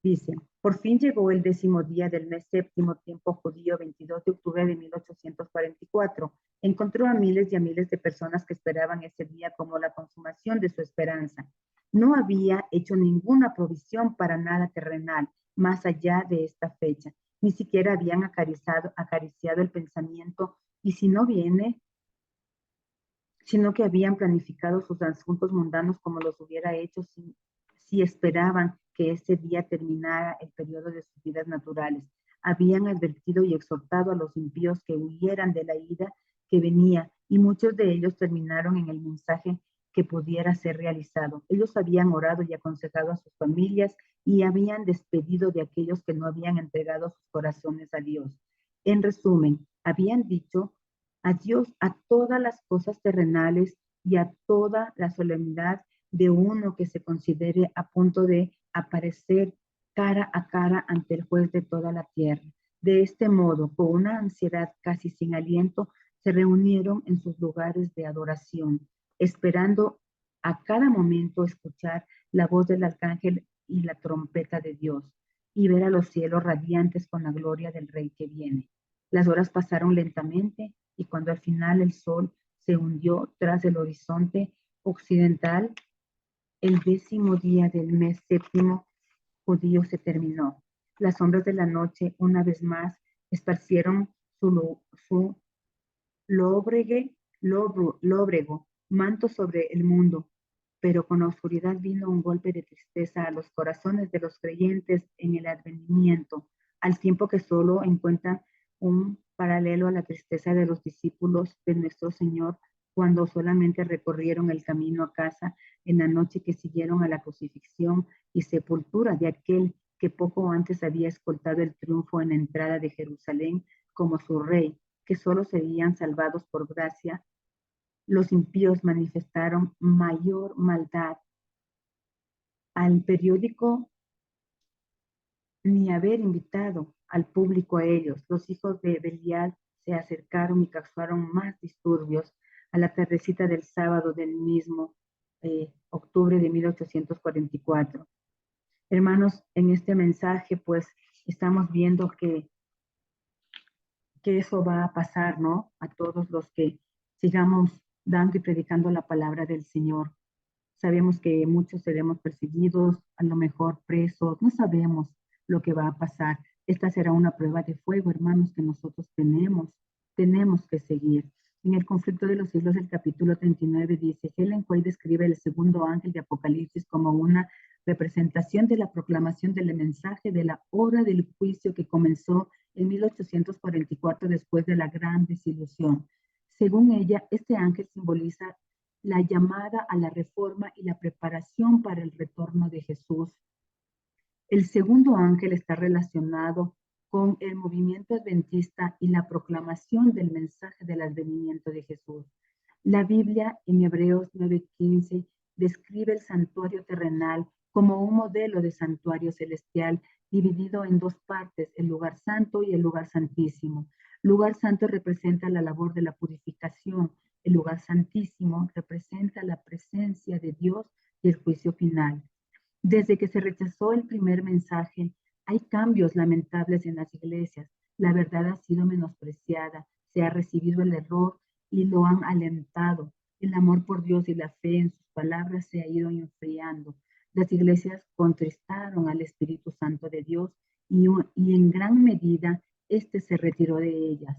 Dice, por fin llegó el 10º día del mes séptimo, tiempo judío, 22 de octubre de 1844. Encontró a miles y a miles de personas que esperaban ese día como la consumación de su esperanza. No había hecho ninguna provisión para nada terrenal más allá de esta fecha. Ni siquiera habían acariciado el pensamiento, y si no viene, sino que habían planificado sus asuntos mundanos como los hubiera hecho si esperaban que ese día terminara el periodo de sus vidas naturales. Habían advertido y exhortado a los impíos que huyeran de la ira que venía, y muchos de ellos terminaron en el mensaje que pudiera ser realizado. Ellos habían orado y aconsejado a sus familias y habían despedido de aquellos que no habían entregado sus corazones a Dios. En resumen, habían dicho adiós a todas las cosas terrenales y a toda la solemnidad de uno que se considere a punto de aparecer cara a cara ante el juez de toda la tierra. De este modo, con una ansiedad casi sin aliento, se reunieron en sus lugares de adoración, esperando a cada momento escuchar la voz del arcángel y la trompeta de Dios, y ver a los cielos radiantes con la gloria del Rey que viene. Las horas pasaron lentamente, y cuando al final el sol se hundió tras el horizonte occidental, el 10º día del mes séptimo judío se terminó. Las sombras de la noche, una vez más, esparcieron su lóbrego manto sobre el mundo, pero con la oscuridad vino un golpe de tristeza a los corazones de los creyentes en el advenimiento, al tiempo que solo encuentran un paralelo a la tristeza de los discípulos de nuestro Señor cuando solamente recorrieron el camino a casa en la noche que siguieron a la crucifixión y sepultura de aquel que poco antes había escoltado el triunfo en la entrada de Jerusalén como su rey, que solo serían salvados por gracia. Los impíos manifestaron mayor maldad al periódico ni haber invitado al público a ellos. Los hijos de Belial se acercaron y causaron más disturbios a la tardecita del sábado del mismo octubre de 1844. Hermanos, en este mensaje pues estamos viendo que eso va a pasar, ¿no? A todos los que sigamos dando y predicando la palabra del Señor. Sabemos que muchos seremos perseguidos, a lo mejor presos, no sabemos lo que va a pasar. Esta será una prueba de fuego, hermanos, que nosotros tenemos que seguir. En el conflicto de los siglos, el capítulo 39 dice, Ellen White describe el segundo ángel de Apocalipsis como una representación de la proclamación del mensaje de la hora del juicio que comenzó en 1844 después de la gran desilusión. Según ella, este ángel simboliza la llamada a la reforma y la preparación para el retorno de Jesús. El segundo ángel está relacionado con el movimiento adventista y la proclamación del mensaje del advenimiento de Jesús. La Biblia en Hebreos 9:15 describe el santuario terrenal como un modelo de santuario celestial dividido en dos partes, el lugar santo y el lugar santísimo. Lugar santo representa la labor de la purificación, el lugar santísimo representa la presencia de Dios y el juicio final. Desde que se rechazó el primer mensaje, hay cambios lamentables en las iglesias. La verdad ha sido menospreciada, se ha recibido el error y lo han alentado. El amor por Dios y la fe en sus palabras se ha ido enfriando. Las iglesias contristaron al Espíritu Santo de Dios y en gran medida este se retiró de ellas.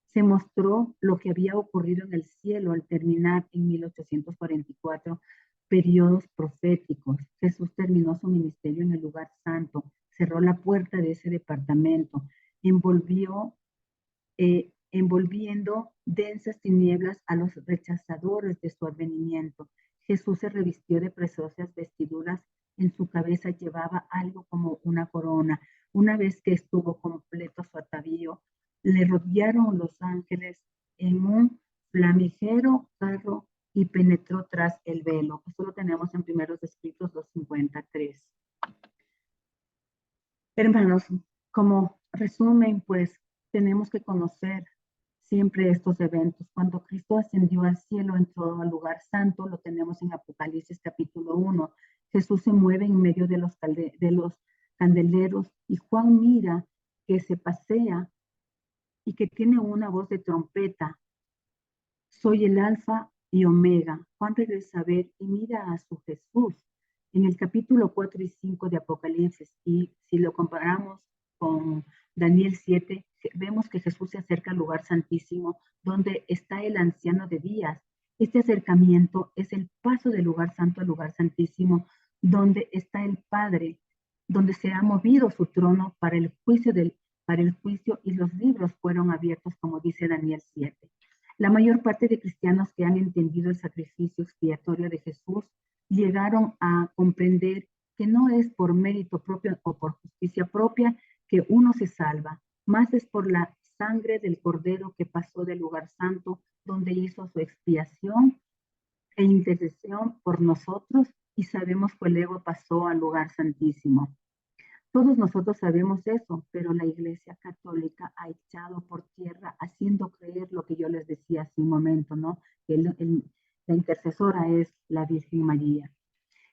Se mostró lo que había ocurrido en el cielo al terminar en 1844 periodos proféticos. Jesús terminó su ministerio en el lugar santo, cerró la puerta de ese departamento, envolviendo densas tinieblas a los rechazadores de su advenimiento. Jesús se revistió de preciosas vestiduras, en su cabeza llevaba algo como una corona. Una vez que estuvo completo su atavío, le rodearon los ángeles en un flamígero carro y penetró tras el velo. Esto lo tenemos en Primeros Escritos 2:53. Hermanos, como resumen, pues tenemos que conocer siempre estos eventos. Cuando Cristo ascendió al cielo, entró al lugar santo, lo tenemos en Apocalipsis capítulo 1. Jesús se mueve en medio de los candeleros y Juan mira que se pasea y que tiene una voz de trompeta. Soy el Alfa y Omega. Juan regresa a ver y mira a su Jesús en el capítulo 4 y 5 de Apocalipsis. Y si lo comparamos con Daniel 7, vemos que Jesús se acerca al lugar santísimo donde está el anciano de días. Este acercamiento es el paso del lugar santo al lugar santísimo, donde está el Padre, donde se ha movido su trono para el juicio y los libros fueron abiertos, como dice Daniel 7. La mayor parte de cristianos que han entendido el sacrificio expiatorio de Jesús llegaron a comprender que no es por mérito propio o por justicia propia que uno se salva, más es por la sangre del Cordero que pasó del lugar santo, donde hizo su expiación e intercesión por nosotros, y sabemos que luego pasó al lugar santísimo. Todos nosotros sabemos eso, pero la Iglesia Católica ha echado por tierra, haciendo creer lo que yo les decía hace un momento, ¿no? Que la intercesora es la Virgen María.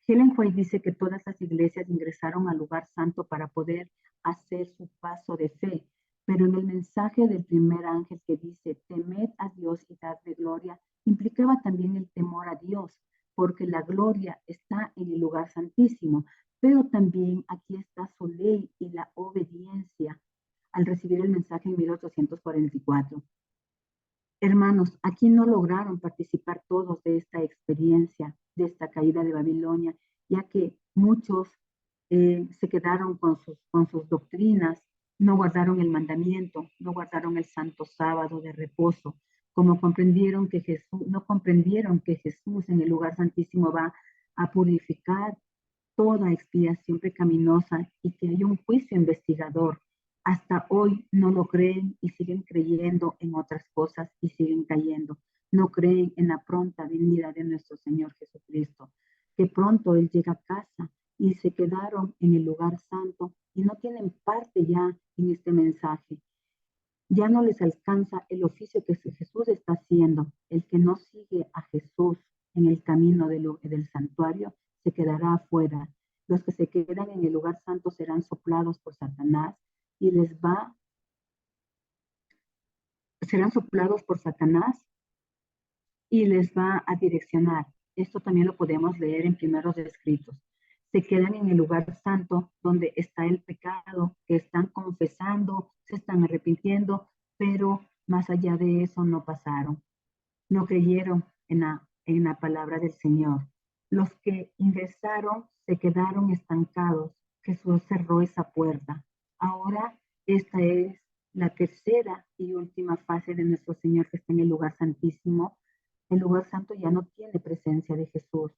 Helen White dice que todas las iglesias ingresaron al lugar santo para poder hacer su paso de fe, pero en el mensaje del primer ángel que dice, temed a Dios y dadle gloria, implicaba también el temor a Dios, porque la gloria está en el lugar santísimo, pero también aquí está su ley y la obediencia al recibir el mensaje en 1844. Hermanos, aquí no lograron participar todos de esta experiencia, de esta caída de Babilonia, ya que muchos se quedaron con sus doctrinas, no guardaron el mandamiento, no guardaron el santo sábado de reposo, como no comprendieron que Jesús en el lugar santísimo va a purificar toda expiación pecaminosa y que hay un juicio investigador. Hasta hoy no lo creen y siguen creyendo en otras cosas y siguen cayendo. No creen en la pronta venida de nuestro Señor Jesucristo, que pronto Él llega a casa, y se quedaron en el lugar santo y no tienen parte ya en este mensaje. Ya no les alcanza el oficio que Jesús está haciendo. El que no sigue a Jesús en el camino del santuario se quedará afuera. Los que se quedan en el lugar santo serán soplados por Satanás y serán soplados por Satanás y les va a direccionar. Esto también lo podemos leer en Primeros Escritos. Se quedan en el lugar santo donde está el pecado, que están confesando, se están arrepintiendo, pero más allá de eso no pasaron. No creyeron en la palabra del Señor. Los que ingresaron se quedaron estancados. Jesús cerró esa puerta. Ahora esta es la tercera y última fase de nuestro Señor, que está en el lugar santísimo. El lugar santo ya no tiene presencia de Jesús.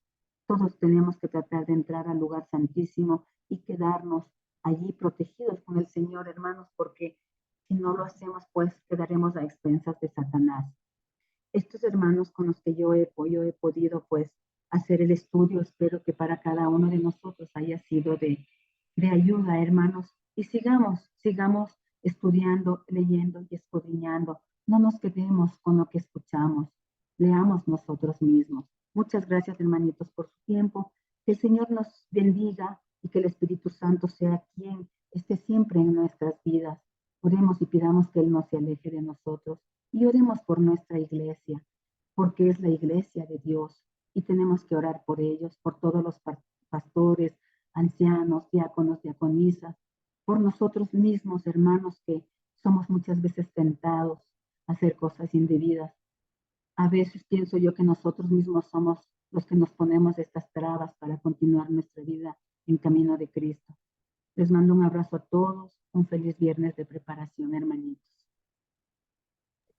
Todos tenemos que tratar de entrar al lugar santísimo y quedarnos allí protegidos con el Señor, hermanos, porque si no lo hacemos, pues quedaremos a expensas de Satanás. Estos hermanos con los que yo he podido, pues, hacer el estudio, espero que para cada uno de nosotros haya sido de ayuda, hermanos, y sigamos estudiando, leyendo y escudriñando. No nos quedemos con lo que escuchamos, leamos nosotros mismos. Muchas gracias, hermanitos, por su tiempo. Que el Señor nos bendiga y que el Espíritu Santo sea quien esté siempre en nuestras vidas. Oremos y pidamos que Él no se aleje de nosotros. Y oremos por nuestra iglesia, porque es la iglesia de Dios. Y tenemos que orar por ellos, por todos los pastores, ancianos, diáconos, diaconisas, por nosotros mismos, hermanos, que somos muchas veces tentados a hacer cosas indebidas. A veces pienso yo que nosotros mismos somos los que nos ponemos estas trabas para continuar nuestra vida en camino de Cristo. Les mando un abrazo a todos, un feliz viernes de preparación, hermanitos.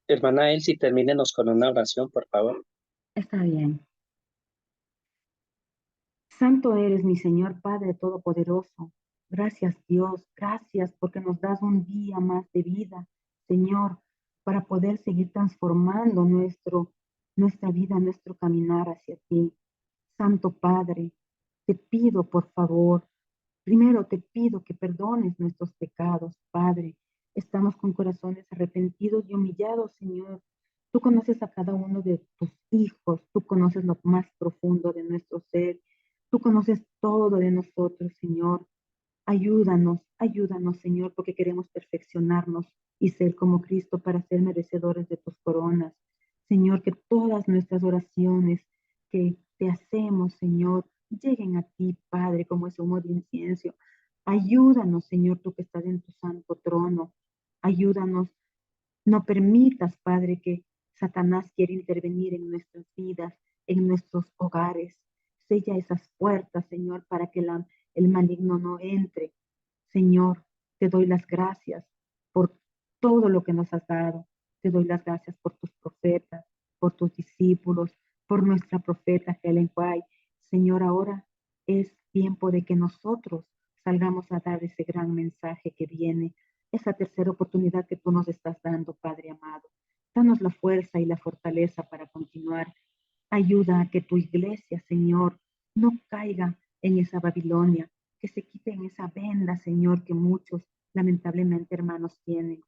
Hermana Elsie, termínenos con una oración, por favor. Está bien. Santo eres, mi Señor Padre Todopoderoso. Gracias, Dios. Gracias porque nos das un día más de vida, Señor, para poder seguir transformando nuestra vida, nuestro caminar hacia ti. Santo Padre, te pido, por favor, primero te pido que perdones nuestros pecados, Padre. Estamos con corazones arrepentidos y humillados, Señor. Tú conoces a cada uno de tus hijos, tú conoces lo más profundo de nuestro ser, tú conoces todo de nosotros, Señor. Ayúdanos, Señor, porque queremos perfeccionarnos y ser como Cristo para ser merecedores de tus coronas. Señor, que todas nuestras oraciones que te hacemos, Señor, lleguen a ti, Padre, como ese humo de incienso. Ayúdanos, Señor, tú que estás en tu santo trono. Ayúdanos. No permitas, Padre, que Satanás quiera intervenir en nuestras vidas, en nuestros hogares. Sella esas puertas, Señor, para que el maligno no entre. Señor, te doy las gracias por todo lo que nos has dado. Te doy las gracias por tus profetas, por tus discípulos, por nuestra profeta Helen White. Señor, ahora es tiempo de que nosotros salgamos a dar ese gran mensaje que viene, esa tercera oportunidad que tú nos estás dando, Padre amado. Danos la fuerza y la fortaleza para continuar. Ayuda a que tu iglesia, Señor, no caiga en esa Babilonia, que se quiten esa venda, Señor, que muchos lamentablemente hermanos tienen.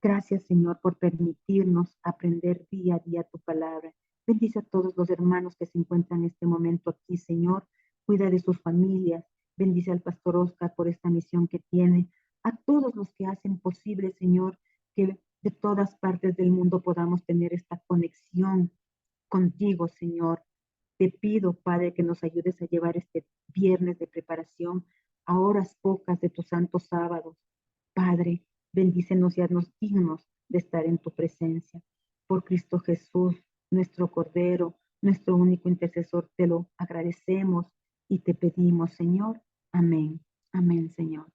Gracias, Señor, por permitirnos aprender día a día tu palabra. Bendice a todos los hermanos que se encuentran en este momento aquí, Señor. Cuida de sus familias. Bendice al pastor Oscar por esta misión que tiene. A todos los que hacen posible, Señor, que de todas partes del mundo podamos tener esta conexión contigo, Señor. Te pido, Padre, que nos ayudes a llevar este viernes de preparación a horas pocas de tus santos sábados. Padre, bendícenos y haznos dignos de estar en tu presencia. Por Cristo Jesús, nuestro Cordero, nuestro único intercesor, te lo agradecemos y te pedimos, Señor. Amén. Amén, Señor.